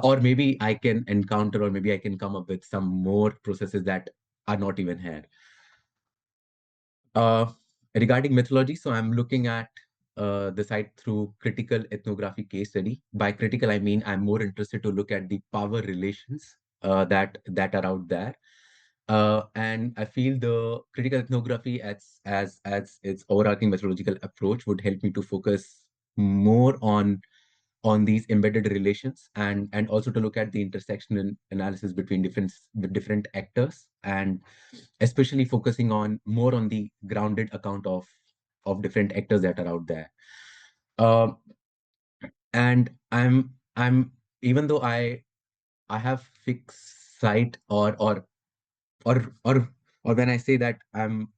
or maybe I can encounter, or maybe I can come up with some more processes that are not even here. Uh, Regarding mythology, so I'm looking at the site through critical ethnography case study. By critical, I mean I'm more interested to look at the power relations that are out there. And I feel the critical ethnography as its overarching methodological approach would help me to focus more on these embedded relations, and also to look at the intersectional analysis between different actors, and especially focusing on more on the grounded account of different actors that are out there. um, and I'm even though I have fixed sight, or or or when I say that I'm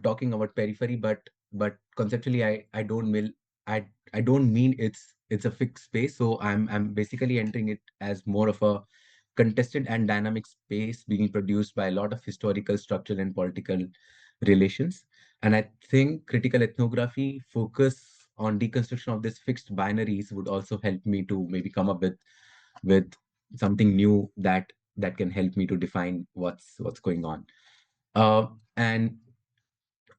talking about periphery, but conceptually I don't mean I don't mean it's a fixed space. So I'm basically entering it as more of a contested and dynamic space being produced by a lot of historical, structural, and political relations. And I think critical ethnography focus on deconstruction of these fixed binaries would also help me to maybe come up with something new that can help me to define what's going on. And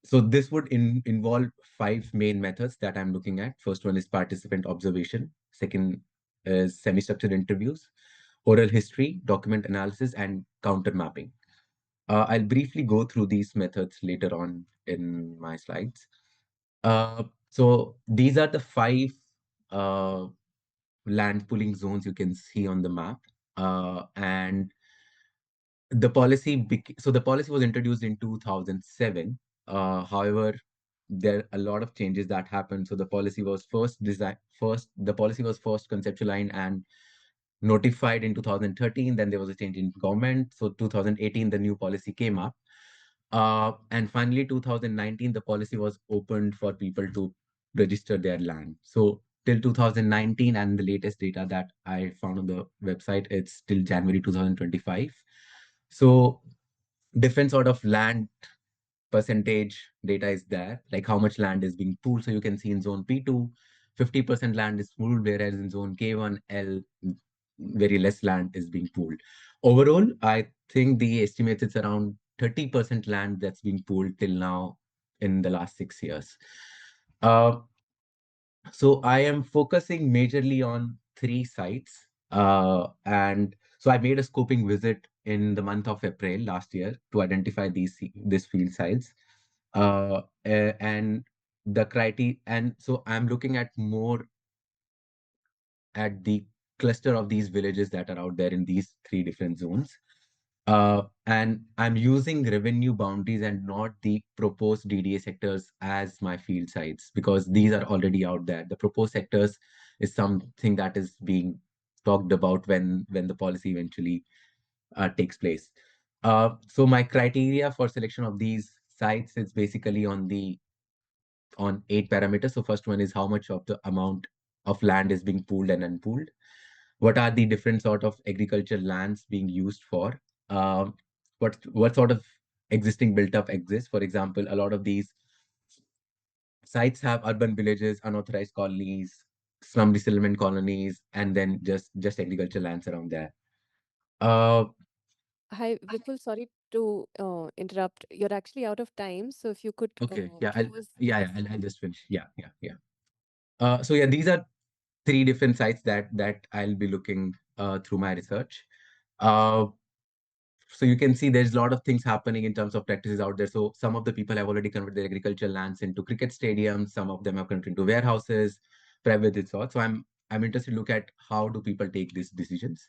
so this would involve five main methods that I'm looking at. First one is participant observation. Second is semi-structured interviews, oral history, document analysis, and counter mapping. I'll briefly go through these methods later on in my slides. So these are the five uh, land pooling zones you can see on the map. And the policy was introduced in 2007. However, there are a lot of changes that happened. So the policy was first conceptualized and notified in 2013. Then there was a change in government. So 2018, the new policy came up. And finally, 2019, the policy was opened for people to register their land. So till 2019, and the latest data that I found on the website, it's till January 2025. So different sort of land percentage data is there, like how much land is being pooled. So you can see in zone P2, 50% land is pooled, whereas in zone K1L, very less land is being pooled. Overall, I think the estimates it's around 30% land that's been pooled till now in the last 6 years. Uh, so I am focusing majorly on three sites. And so I made a scoping visit in the month of April last year to identify these field sites. And the criteria, and so I'm looking at more at the cluster of these villages that are out there in these three different zones. And I'm using revenue boundaries and not the proposed DDA sectors as my field sites, because these are already out there. The proposed sectors is something that is being talked about when the policy eventually takes place. So my criteria for selection of these sites is basically on 8 parameters. So first one is how much of the amount of land is being pooled and unpooled. What are the different sort of agricultural lands being used for? Um, what sort of existing built up exists? For example, a lot of these sites have urban villages, unauthorized colonies, slum resettlement colonies, and then just agricultural lands around there. Uh, Hi, Vipul. Sorry to interrupt. You're actually out of time, so if you could okay, yeah, close yeah, this. I'll just finish. Yeah. So yeah, these are three different sites that I'll be looking through my research. Uh, so you can see there's a lot of things happening in terms of practices out there. So some of the people have already converted their agricultural lands into cricket stadiums. Some of them have converted into warehouses, private resorts. So I'm interested to look at how do people take these decisions,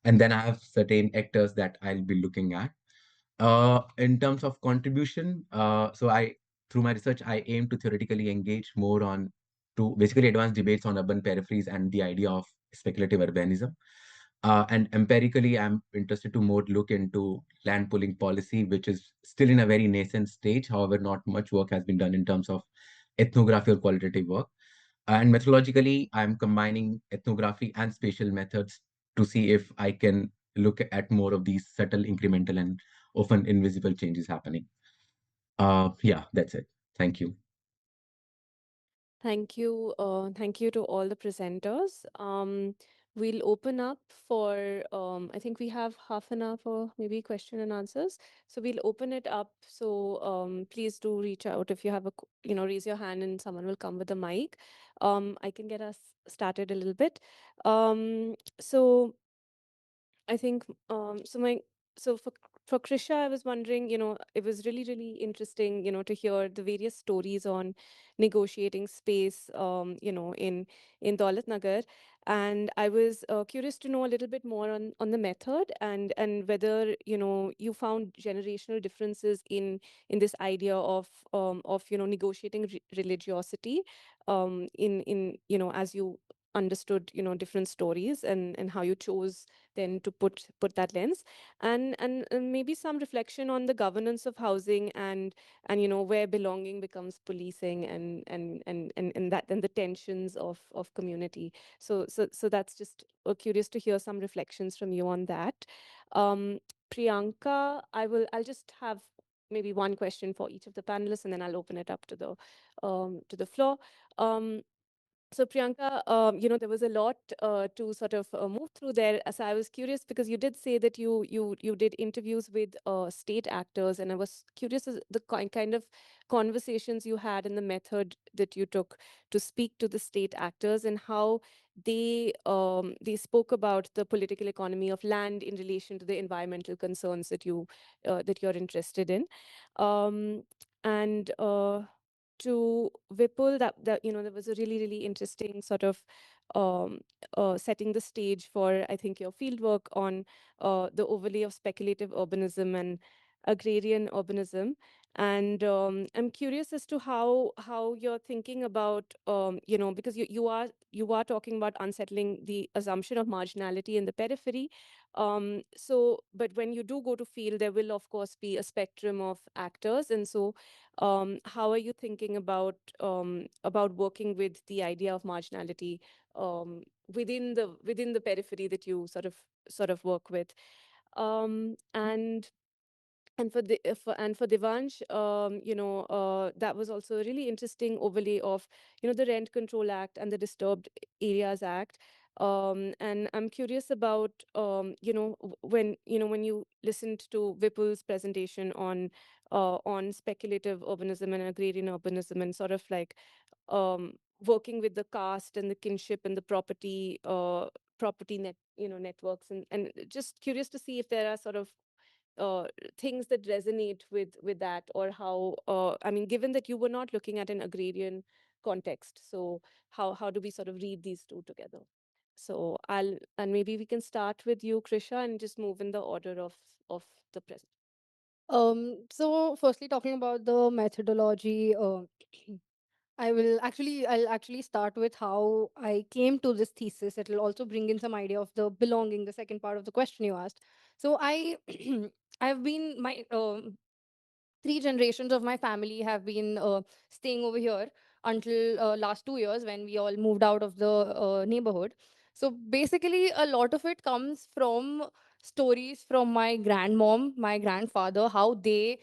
and then I have certain actors that I'll be looking at. In terms of contribution, so I through my research I aim to theoretically engage more on to basically advance debates on urban peripheries and the idea of speculative urbanism. And empirically, I'm interested to more look into land pooling policy, which is still in a very nascent stage. However, not much work has been done in terms of ethnography or qualitative work. And methodologically, I'm combining ethnography and spatial methods to see if I can look at more of these subtle, incremental, and often invisible changes happening. Yeah, that's it. Thank you. Thank you. Thank you to all the presenters. We'll open up for, I think we have half an hour for maybe question and answers. So we'll open it up. So please do reach out if you have raise your hand and someone will come with a mic. I can get us started a little bit. So I think so for Krisha, I was wondering, it was really, really interesting, to hear the various stories on negotiating space, in Daulat Nagar. And I was curious to know a little bit more on the method and whether, you found generational differences in this idea of negotiating religiosity, as you understood, different stories and how you chose then to put that lens and maybe some reflection on the governance of housing and where belonging becomes policing and that and the tensions of community. So that's just curious to hear some reflections from you on that. um Priyanka, I'll just have maybe one question for each of the panelists and then I'll open it up to the floor. um so Priyanka, there was a lot to sort of move through there. So I was curious because you did say that you did interviews with state actors, and I was curious as the kind of conversations you had and the method that you took to speak to the state actors and how they spoke about the political economy of land in relation to the environmental concerns that you're interested in. And to Vipul, that there was a really, really interesting sort of um, setting the stage for, I think, your fieldwork on the overlay of speculative urbanism and agrarian urbanism. And I'm curious as to how you're thinking about, because you are talking about unsettling the assumption of marginality in the periphery. But when you do go to field, there will of course be a spectrum of actors, and so how are you thinking about working with the idea of marginality within the periphery that you sort of work with? And for Devansh, that was also a really interesting overlay of, the Rent Control Act and the Disturbed Areas Act. And I'm curious about, when you listened to Vipul's presentation on speculative urbanism and agrarian urbanism, and sort of like working with the caste and the kinship and the property networks, and just curious to see if there are sort of uh, things that resonate with that, or how, I mean, given that you were not looking at an agrarian context, so how do we sort of read these two together? So and maybe we can start with you, Krisha, and just move in the order of the present. So firstly, talking about the methodology, I'll actually start with how I came to this thesis. It'll also bring in some idea of the belonging, the second part of the question you asked. So I've been my three generations of my family have been staying over here until last 2 years when we all moved out of the neighborhood. So basically, a lot of it comes from stories from my grandmom, my grandfather, how they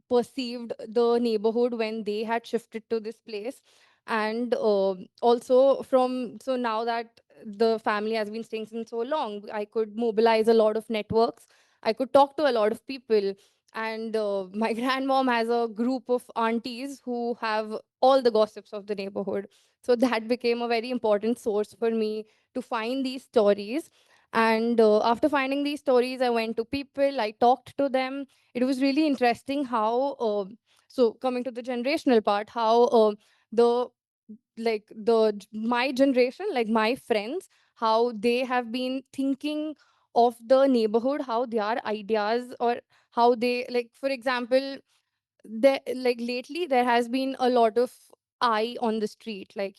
perceived the neighborhood when they had shifted to this place. And also from, so now that the family has been staying since so long, I could mobilize a lot of networks. I could talk to a lot of people. And my grandmom has a group of aunties who have all the gossips of the neighborhood. So that became a very important source for me to find these stories. And after finding these stories, I went to people, I talked to them. It was really interesting how, so coming to the generational part, how the my generation, like my friends, how they have been thinking of the neighborhood, how their ideas, or how they, like, for example, there, like, lately there has been a lot of eye on the street, like,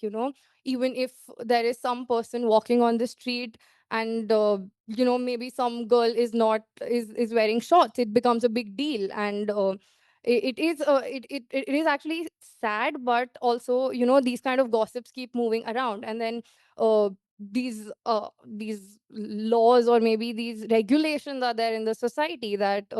even if there is some person walking on the street, and maybe some girl is wearing shorts, it becomes a big deal. And it is actually sad, but also, these kind of gossips keep moving around. And then uh, these laws, or maybe these regulations, are there in the society that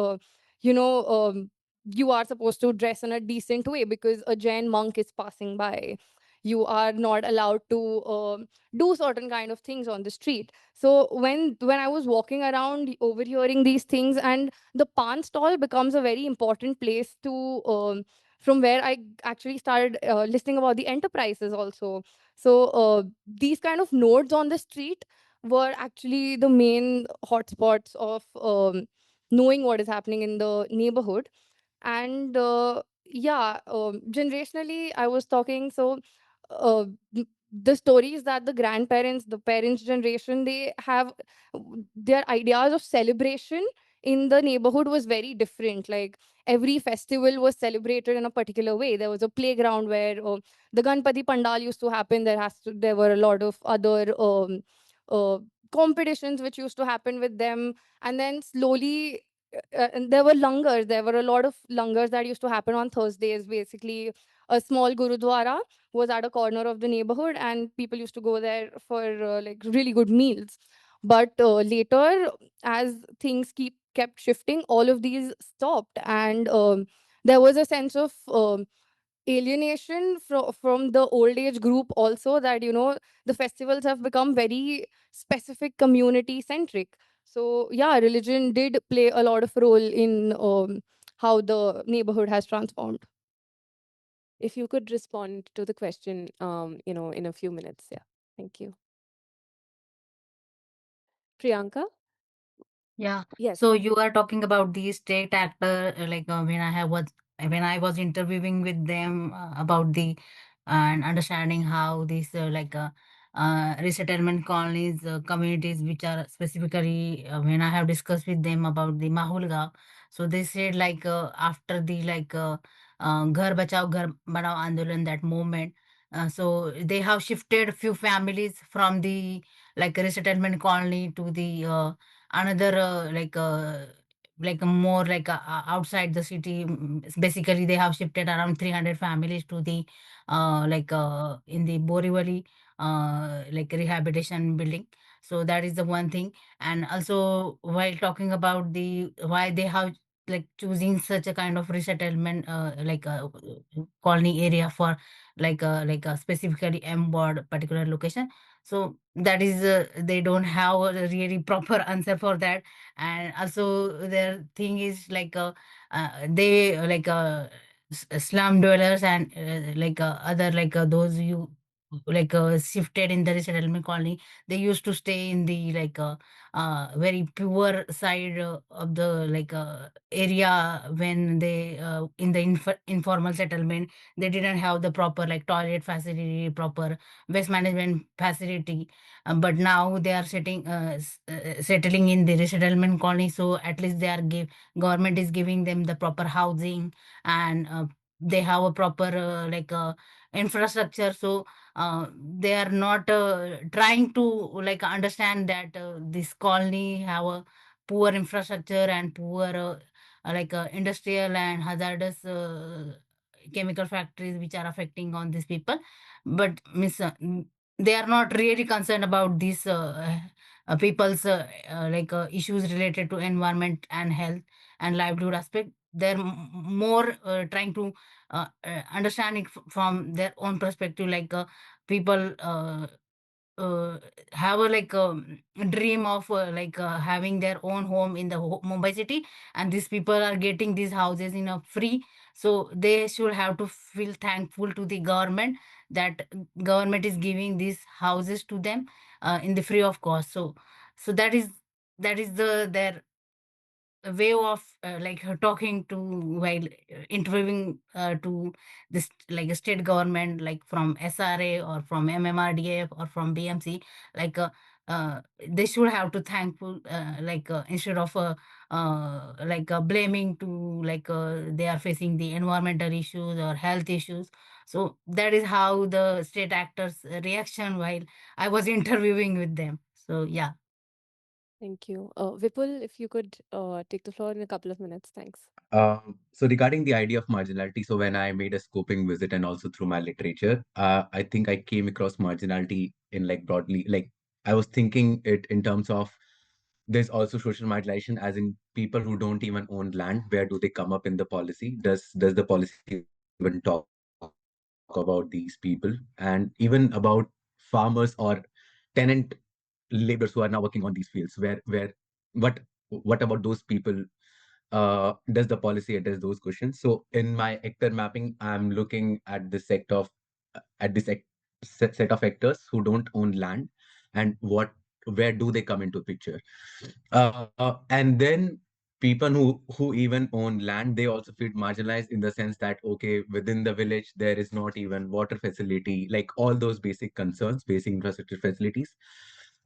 you know you are supposed to dress in a decent way because a Jain monk is passing by. You are not allowed to do certain kind of things on the street. So when I was walking around, overhearing these things, and the pan stall becomes a very important place to, from where I actually started listening about the enterprises also. So these kind of nodes on the street were actually the main hotspots of knowing what is happening in the neighborhood. And yeah, generationally, I was talking. So the stories that the grandparents, the parents generation, they have, their ideas of celebration in the neighborhood was very different. Like, every festival was celebrated in a particular way. There was a playground where the Ganpati Pandal used to happen. There were a lot of other uh, competitions which used to happen with them. And then slowly, and there were langars. There were a lot of langars that used to happen on Thursdays. Basically, a small gurudwara was at a corner of the neighborhood, and people used to go there for like really good meals. But later, as things kept shifting, all of these stopped, and there was a sense of alienation from the old age group also, that the festivals have become very specific, community centric. So yeah, religion did play a lot of role in how the neighborhood has transformed. If you could respond to the question, in a few minutes. Yeah, thank you. Priyanka? Yeah. Yes. So you are talking about the state actor, when I was interviewing with them about the and understanding how this resettlement colonies, communities which are specifically when I have discussed with them about the Mahulga, so they said like after the Ghar Bachao Ghar Banao Andolan, that movement, so they have shifted few families from the like resettlement colony to the another like a more like outside the city. Basically, they have shifted around 300 families to the in the Borivali like rehabilitation building. So that is the one thing. And also, while talking about the why they have like choosing such a kind of resettlement colony area for specifically M ward particular location, so that is they don't have a really proper answer for that. And also their thing is they slum dwellers and other those you shifted in the resettlement colony, they used to stay in the very poor side of the area. When they in the informal settlement, they didn't have the proper like toilet facility, proper waste management facility. But now they are settling in the resettlement colony, so at least they are government is giving them the proper housing, and they have a proper infrastructure. So they are not trying to understand that this colony have a poor infrastructure and poor industrial and hazardous chemical factories which are affecting on these people. But they are not really concerned about these people's issues related to environment and health and livelihood aspect. They're more trying to understand it from their own perspective, people have a dream of having their own home in the Mumbai city, and these people are getting these houses in a free. So they should have to feel thankful to the government that government is giving these houses to them in the free of cost. So that is their way of talking to while interviewing to this like a state government, like from SRA or from MMRDF or from BMC. like uh, they should have to thankful instead of blaming to they are facing the environmental issues or health issues. So that is how the state actors reaction while I was interviewing with them. So yeah. Thank you. Vipul, if you could take the floor in a couple of minutes. Thanks. So regarding the idea of marginality, so when I made a scoping visit and also through my literature, I think I came across marginality in like broadly, like I was thinking it in terms of there's also social marginalization, as in people who don't even own land. Where do they come up in the policy? Does the policy even talk about these people? And even about farmers or tenant laborers who are now working on these fields, where what what about those people? Does the policy address those questions? So in my actor mapping, I'm looking at this set of set of actors who don't own land, and what where do they come into picture? And then people who even own land, they also feel marginalized in the sense that okay, within the village there is not even water facility, like all those basic concerns, basic infrastructure facilities.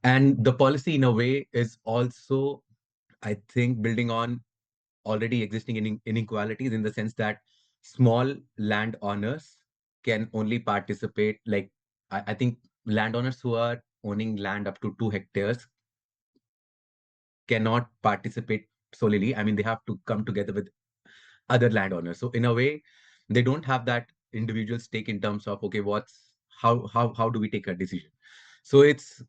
And the policy in a way is also, I think, building on already existing inequalities, in the sense that small landowners can only participate, like I think landowners who are owning land up to 2 hectares cannot participate solely. I mean, they have to come together with other landowners. So in a way, they don't have that individual stake in terms of okay, what's how do we take a decision? So it's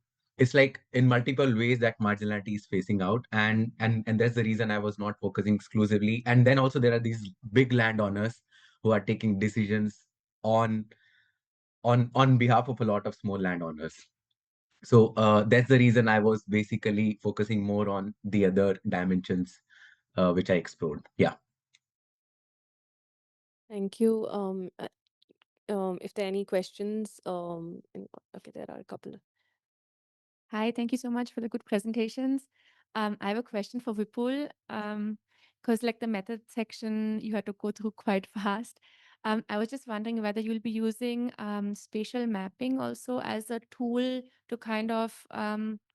like in multiple ways that marginality is facing out, and that's the reason I was not focusing exclusively. And then also there are these big landowners who are taking decisions on on behalf of a lot of small landowners. So that's the reason I was basically focusing more on the other dimensions which I explored. Yeah. Thank you. If there are any questions, okay, there are a couple. Hi, thank you so much for the good presentations. I have a question for Vipul, because like the method section, you had to go through quite fast. I was just wondering whether you'll be using spatial mapping also as a tool to kind of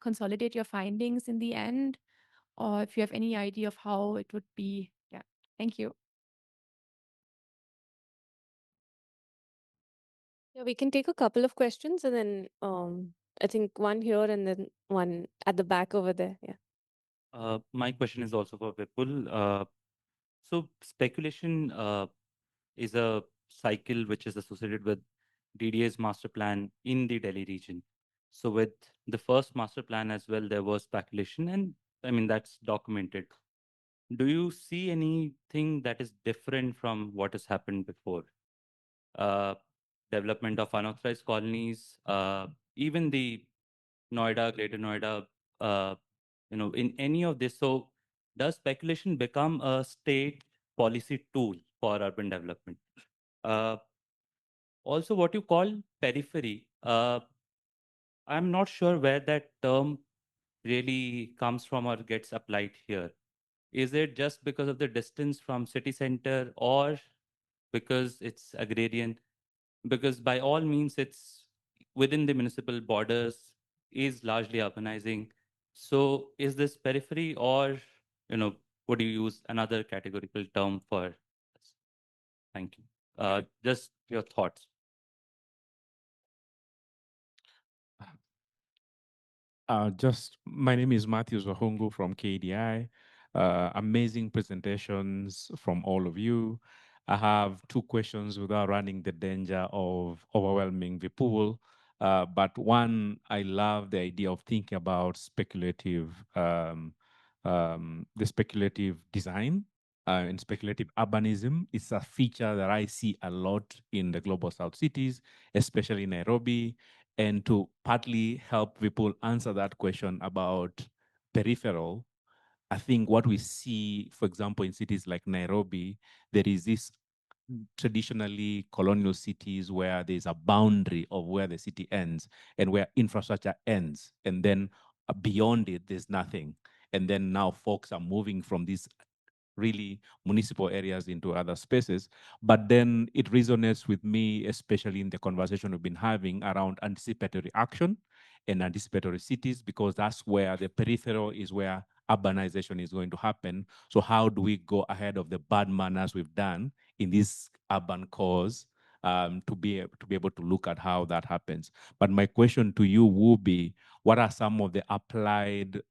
consolidate your findings in the end, or if you have any idea of how it would be. Yeah, thank you. Yeah, we can take a couple of questions and then I think one here and then one at the back over there. Yeah. My question is also for Vipul. So speculation is a cycle which is associated with DDA's master plan in the Delhi region. So with the first master plan as well, there was speculation, and I mean that's documented. Do you see anything that is different from what has happened before? Uh, Development of unauthorized colonies, even the Noida, Greater Noida, in any of this. So does speculation become a state policy tool for urban development? Uh, Also, what you call periphery, I'm not sure where that term really comes from or gets applied here. Is it just because of the distance from city center or because it's agrarian? Because by all means, it's within the municipal borders, is largely urbanizing. So is this periphery or, you know, would you use another categorical term for this? Thank you. Just your thoughts. Just my name is Matthew Zohungu from KDI. Amazing presentations from all of you. I have two questions without running the danger of overwhelming the pool. But one, I love the idea of thinking about the speculative design and speculative urbanism. It's a feature that I see a lot in the global south cities, especially Nairobi, and to partly help people answer that question about peripheral, I think what we see, for example, in cities like Nairobi, there is this traditionally colonial cities where there's a boundary of where the city ends and where infrastructure ends. And then beyond it, there's nothing. And then now folks are moving from these really municipal areas into other spaces. But then it resonates with me, especially in the conversation we've been having around anticipatory action and anticipatory cities, because that's where the peripheral is where urbanization is going to happen. So how do we go ahead of the bad manners we've done in this urban cause to be able to look at how that happens? But my question to you will be, what are some of the applied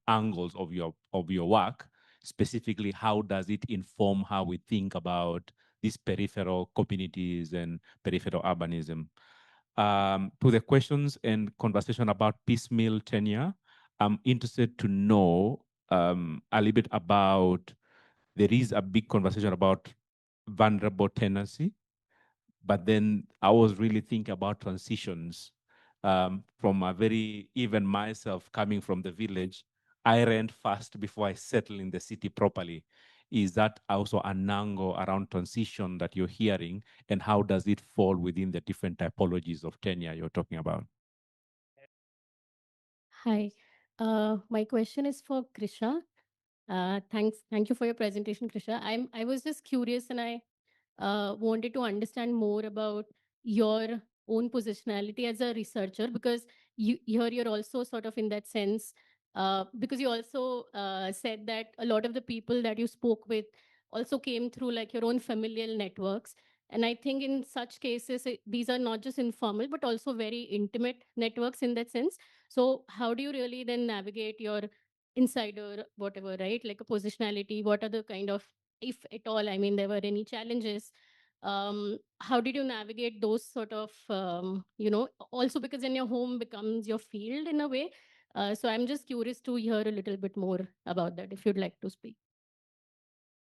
angles of your work? Specifically, how does it inform how we think about these peripheral communities and peripheral urbanism? To the questions and conversation about piecemeal tenure, I'm interested to know a little bit about, there is a big conversation about vulnerable tenancy, but then I was really thinking about transitions from a very, even myself coming from the village, I rent first before I settle in the city properly. Is that also an angle around transition that you're hearing, and how does it fall within the different typologies of tenure you're talking about? Hi. My question is for Krisha. Thank you for your presentation, Krisha. I was just curious, and I wanted to understand more about your own positionality as a researcher, because you're also sort of in that sense, because you also said that a lot of the people that you spoke with also came through like your own familial networks. And I think in such cases, these are not just informal, but also very intimate networks in that sense. So how do you really then navigate your insider, whatever, right? Like a positionality, what are the kind of, if at all, I mean, there were any challenges, how did you navigate those sort of, also because then your home becomes your field in a way. So I'm just curious to hear a little bit more about that, if you'd like to speak.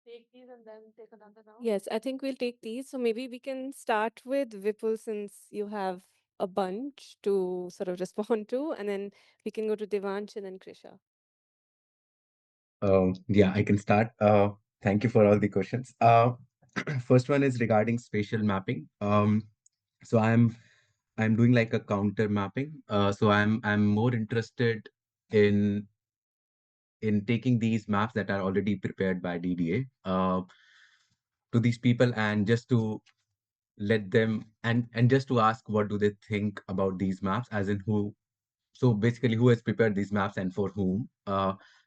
Take these and then take another round. Yes, I think we'll take these. So maybe we can start with Vipul, since you have a bunch to sort of respond to, and then we can go to Devansh and then Krisha. Yeah, I can start. Thank you for all the questions. First one is regarding spatial mapping. So I'm doing like a counter mapping. So I'm more interested in taking these maps that are already prepared by DDA these people, and just to let them, and just to ask what do they think about these maps, as in who, so basically who has prepared these maps and for whom,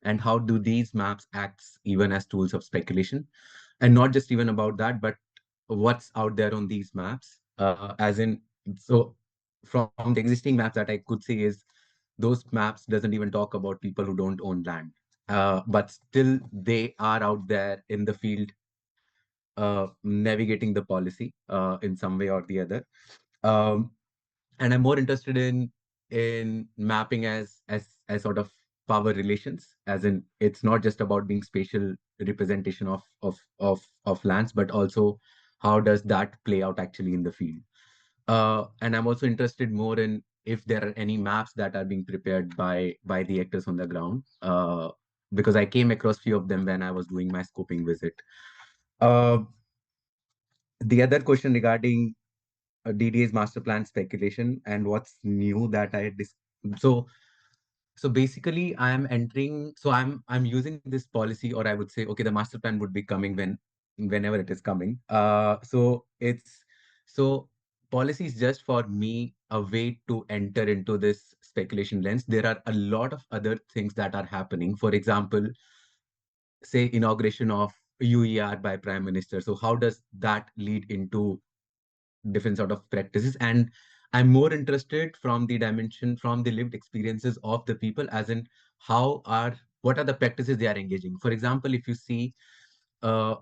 and how do these maps act even as tools of speculation, and not just even about that, but what's out there on these maps, as in, so from the existing maps that I could see is those maps doesn't even talk about people who don't own land, but still they are out there in the field, navigating the policy in some way or the other. Um, and I'm more interested in mapping as sort of power relations, as in it's not just about being spatial representation of lands, but also how does that play out actually in the field. And I'm also interested more in if there are any maps that are being prepared by the actors on the ground, because I came across few of them when I was doing my scoping visit. Uh, the other question regarding DDA's master plan speculation and what's new that so basically I'm entering, so I'm using this policy, or I would say, okay, the master plan would be coming whenever it is coming. So policy is just for me a way to enter into this speculation lens. There are a lot of other things that are happening. For example, say inauguration of UER by Prime Minister. So how does that lead into different sort of practices? And I'm more interested from the dimension, from the lived experiences of the people, as in what are the practices they are engaging. For example, if you see uh,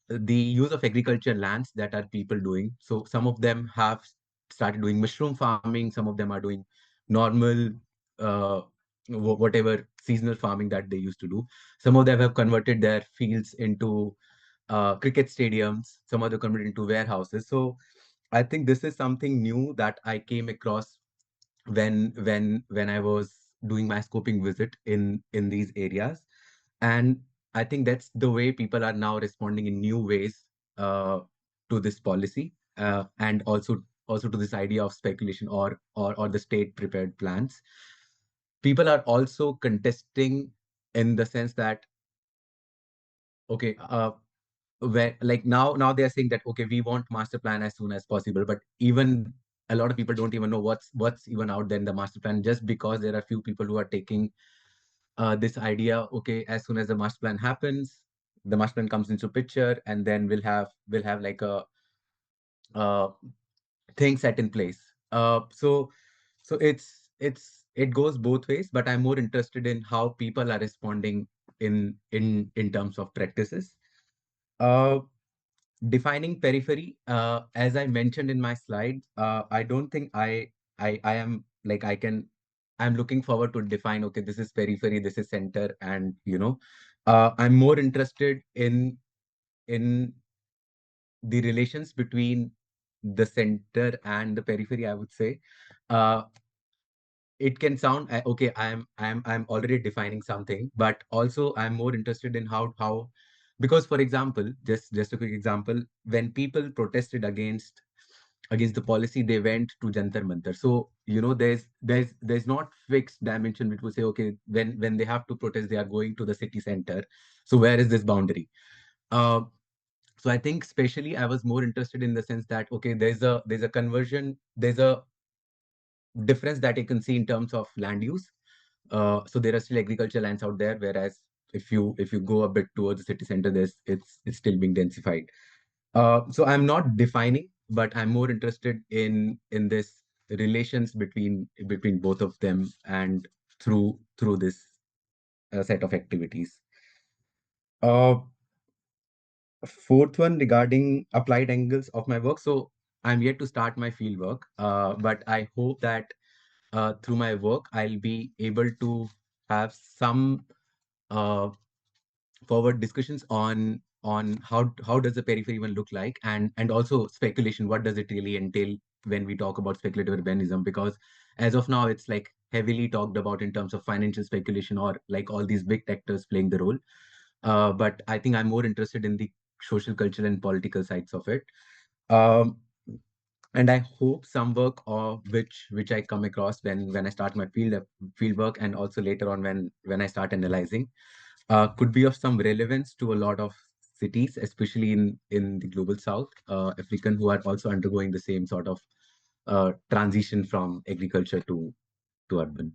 the use of agriculture lands that are people doing, so some of them have started doing mushroom farming, some of them are doing normal uh, whatever seasonal farming that they used to do. Some of them have converted their fields into cricket stadiums, some of them converted into warehouses. So I think this is something new that I came across when I was doing my scoping visit in these areas, and I think that's the way people are now responding in new ways uh, to this policy, and also to this idea of speculation, or the state prepared plans. People are also contesting in the sense that, okay, where like now they are saying that, okay, we want master plan as soon as possible, but even a lot of people don't even know what's even out there in the master plan, just because there are few people who are taking this idea, okay, as soon as the master plan happens, the master plan comes into picture, and then we'll have like a uh, thing set in place. So it goes both ways, but I'm more interested in how people are responding in terms of practices. uh Defining periphery, as I mentioned in my slides, I don't think I am like I'm looking forward to define, okay, this is periphery, this is center, and I'm more interested in the relations between the center and the periphery, I would say. Uh, it can sound okay, I'm already defining something, but also I'm more interested in how, because for example, just a quick example, when people protested against the policy, they went to Jantar Mantar. So there's not fixed dimension which will say, okay, when they have to protest, they are going to the city center. So where is this boundary? uh, so I think especially I was more interested in the sense that, okay, there's a conversion, there's a difference that you can see in terms of land use. So there are still agricultural lands out there, whereas if you go a bit towards the city center, it's still being densified. So I'm not defining, but I'm more interested in this relations between both of them, and through this set of activities. Uh, Fourth one regarding applied angles of my work. So I'm yet to start my field work, but I hope that through my work, I'll be able to have some uh, forward discussions on how does the periphery even look like, and also speculation. What does it really entail when we talk about speculative urbanism? Because as of now, it's like heavily talked about in terms of financial speculation, or like all these big actors playing the role. But I think I'm more interested in the social, cultural, and political sides of it. Um, and I hope some work of which I come across when I start my field work, and also later on when I start analyzing, could be of some relevance to a lot of cities, especially in the global south, African who are also undergoing the same sort of transition from agriculture to urban.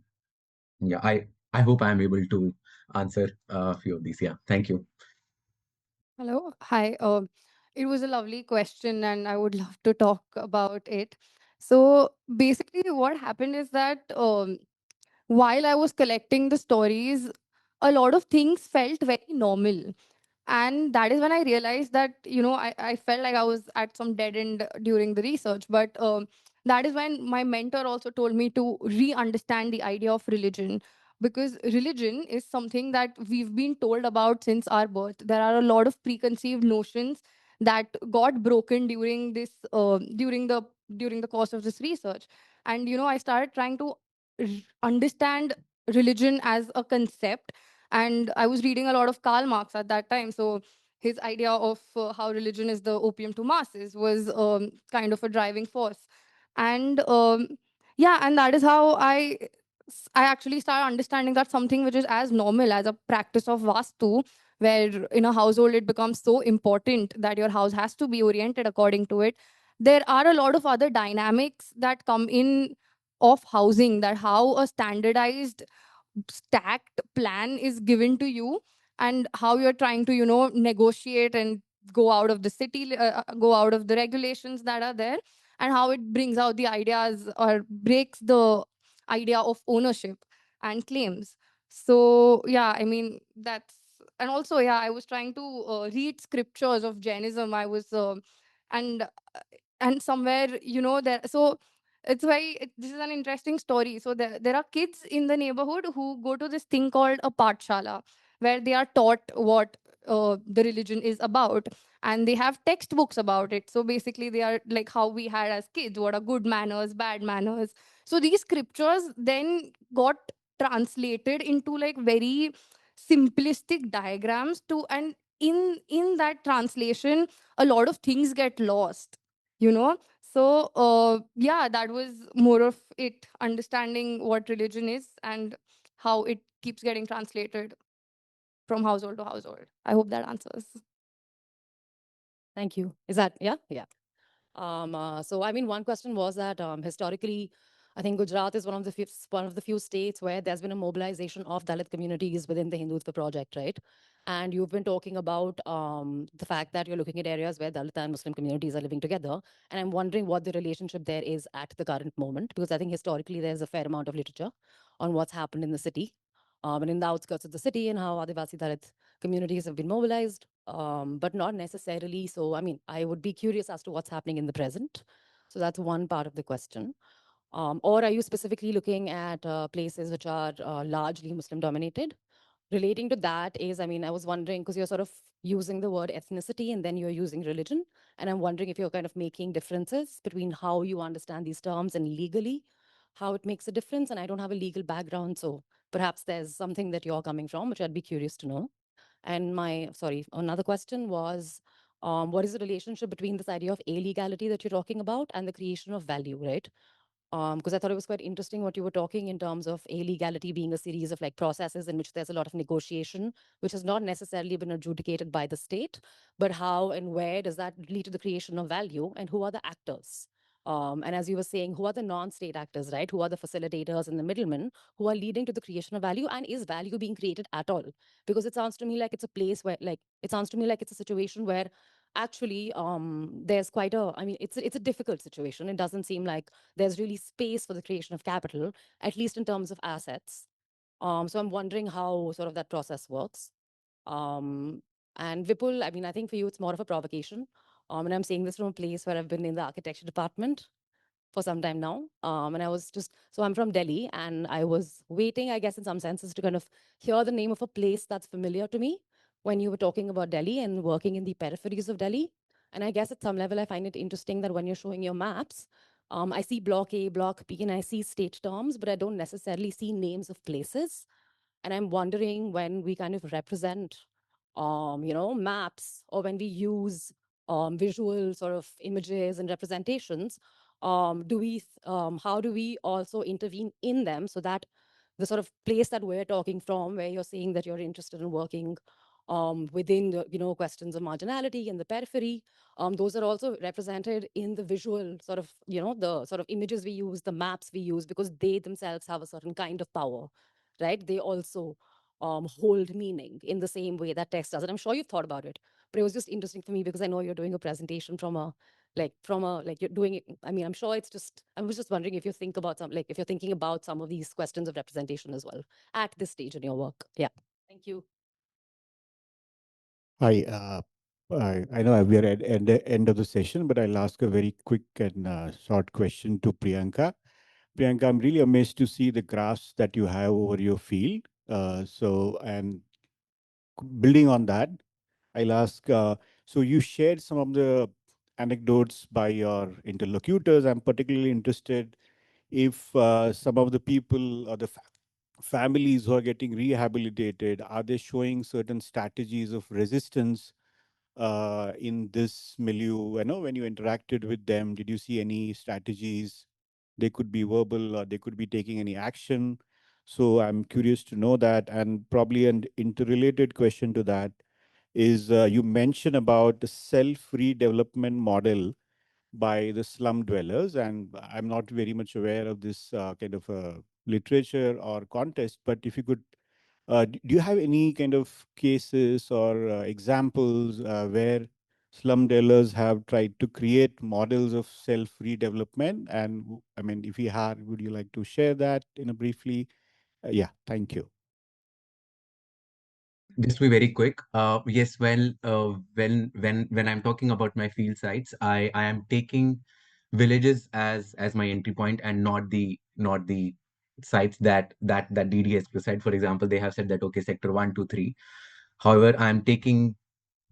Yeah, I hope I am able to answer a few of these. Yeah, thank you. Hello. Hi. It was a lovely question, and I would love to talk about it. So basically, what happened is that while I was collecting the stories, a lot of things felt very normal. And that is when I realized that, I felt like I was at some dead end during the research. But that is when my mentor also told me to re-understand the idea of religion, because religion is something that we've been told about since our birth. There are a lot of preconceived notions that got broken during the course of this research. And I started trying to understand religion as a concept. And I was reading a lot of Karl Marx at that time. So his idea of how religion is the opium to masses was kind of a driving force. And yeah, and that is how I actually started understanding that something which is as normal as a practice of vastu, where in a household it becomes so important that your house has to be oriented according to it. There are a lot of other dynamics that come in of housing, that how a standardized stacked plan is given to you, and how you're trying to negotiate and go out of the city, go out of the regulations that are there, and how it brings out the ideas or breaks the idea of ownership and claims. So yeah, I mean, that's. And also, yeah, I was trying to read scriptures of Jainism. I was and and somewhere, there, so this is an interesting story. So there are kids in the neighborhood who go to this thing called a pathshala, where they are taught what the religion is about, and they have textbooks about it. So basically they are like how we had as kids, what are good manners, bad manners. So these scriptures then got translated into like very simplistic diagrams to, and in that translation a lot of things get lost, you know so yeah, that was more of it, understanding what religion is and how it keeps getting translated from household to household. I hope that answers. Thank you. Is that, yeah? Yeah. So I mean, one question was that historically, I think Gujarat is one of the few states where there's been a mobilization of Dalit communities within the Hindutva project, right? And you've been talking about the fact that you're looking at areas where Dalit and Muslim communities are living together. And I'm wondering what the relationship there is at the current moment, because I think historically there's a fair amount of literature on what's happened in the city and in the outskirts of the city, and how Adivasi Dalit communities have been mobilized, but not necessarily. So, I mean, I would be curious as to what's happening in the present. So that's one part of the question. Or are you specifically looking at places which are largely Muslim dominated? Relating to that is, I mean, I was wondering, because you're sort of using the word ethnicity and then you're using religion. And I'm wondering if you're kind of making differences between how you understand these terms and legally, how it makes a difference. And I don't have a legal background, so perhaps there's something that you're coming from, which I'd be curious to know. And another question was, what is the relationship between this idea of illegality that you're talking about and the creation of value, right? Because I thought it was quite interesting what you were talking in terms of a legality being a series of like processes in which there's a lot of negotiation, which has not necessarily been adjudicated by the state, but how and where does that lead to the creation of value, and who are the actors? And as you were saying, who are the non-state actors, right? Who are the facilitators and the middlemen who are leading to the creation of value, and is value being created at all? Because it sounds to me like it's a place where, like, it sounds to me like it's a situation where actually there's quite a, I mean, it's a difficult situation. It doesn't seem like there's really space for the creation of capital, at least in terms of assets. So I'm wondering how sort of that process works. Um, and Vipul, I mean, I think for you, it's more of a provocation. And I'm saying this from a place where I've been in the architecture department for some time now. And I was just, so I'm from Delhi, and I was waiting, I guess, in some senses, to kind of hear the name of a place that's familiar to me when you were talking about Delhi and working in the peripheries of Delhi. And I guess at some level, I find it interesting that when you're showing your maps, I see block A, block B, and I see state terms, but I don't necessarily see names of places. And I'm wondering, when we kind of represent, maps, or when we use visual sort of images and representations, how do we also intervene in them so that the sort of place that we're talking from, where you're saying that you're interested in working within the, questions of marginality and the periphery. Those are also represented in the visual sort of, the sort of images we use, the maps we use, because they themselves have a certain kind of power, right? They also hold meaning in the same way that text does. And I'm sure you've thought about it, but it was just interesting for me because I know you're doing a presentation like you're doing it. I mean, I'm sure it's just, I was just wondering if you think about if you're thinking about some of these questions of representation as well at this stage in your work. Yeah. Thank you. Hi, I know we are at end of the session, but I'll ask a very quick and short question to Priyanka. Priyanka, I'm really amazed to see the graphs that you have over your field. And building on that, I'll ask, so you shared some of the anecdotes by your interlocutors. I'm particularly interested if some of the people or the families who are getting rehabilitated, are they showing certain strategies of resistance in this milieu? I know when you interacted with them, did you see any strategies? They could be verbal or they could be taking any action. So I'm curious to know that. And probably an interrelated question to that is you mentioned about the self-redevelopment model by the slum dwellers, and I'm not very much aware of this kind of literature or context, but if you could, do you have any kind of cases or examples where slum dwellers have tried to create models of self-redevelopment? And I mean, if you have, would you like to share that in a briefly? Yeah, thank you. Just to be very quick, yes, well, when I'm talking about my field sites, I am taking villages as my entry point, and not the sites that DD has said. For example, they have said that okay, sector 1, 2, 3. However, I'm taking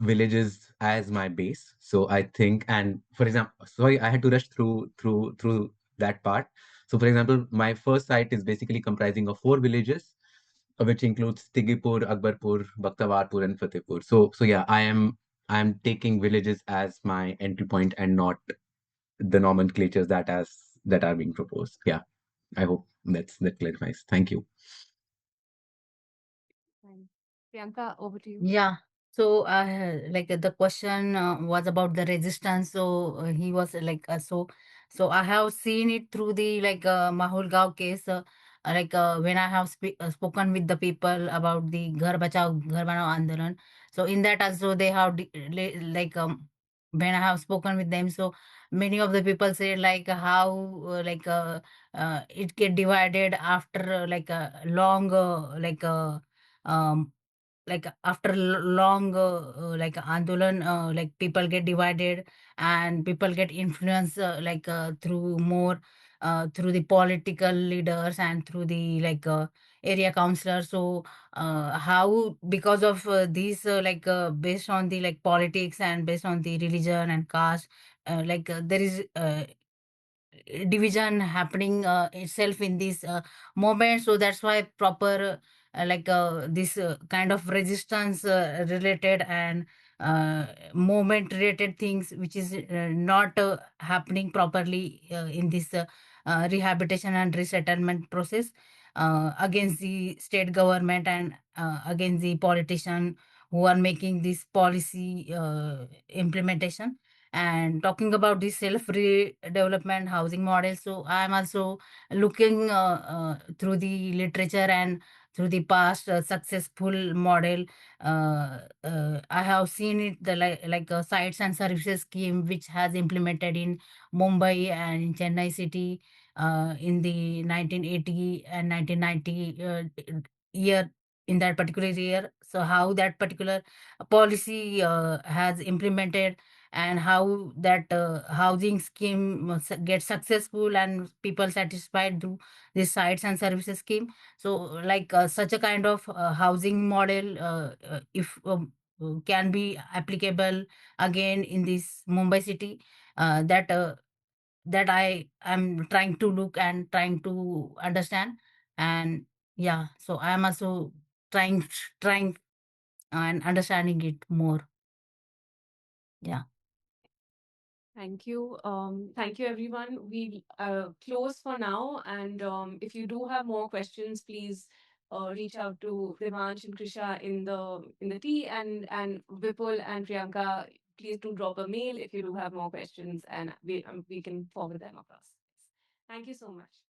villages as my base. So I think, and for example, sorry, I had to rush through that part. So for example, my first site is basically comprising of 4 villages, which includes Tigipur, Akbarpur, Baktawarpur, and Fatehpur. So yeah, I am taking villages as my entry point and not the nomenclatures that are being proposed. Yeah, I hope that clarifies. Thank you. Fine. Priyanka, over to you. Yeah. So, the question was about the resistance. So he was so I have seen it through the Mahulgaon case. When I have spoken with the people about the Ghar Bachao Ghar Banao Andolan. So in that also they have when I have spoken with them. So many of the people say how it get divided after a long um after long andolan, people get divided and people get influenced through more through the political leaders and through the area councillors. So how because of these based on the politics and based on the religion and caste, there is division happening itself in this moment. So that's why proper this kind of resistance related and movement related things which is not happening properly in this rehabilitation and resettlement process against the state government and against the politician who are making this policy implementation. And talking about the self-redevelopment housing model, so I am also looking through the literature and through the past successful model. I have seen it the a sites and services scheme which has implemented in Mumbai and in Chennai city in the 1980 and 1990 year, in that particular year. So how that particular policy has implemented and how that housing scheme gets successful and people satisfied through this sites and services scheme. So such a kind of housing model if can be applicable again in this Mumbai city, that I am trying to look and trying to understand. And yeah, so I am also trying and understanding it more. Yeah. Thank you. Thank you, everyone. We'll close for now. And if you do have more questions, please reach out to Devansh and Krisha in the tea, and Vipul and Priyanka. Please do drop a mail if you do have more questions, and we can forward them across. Thank you so much.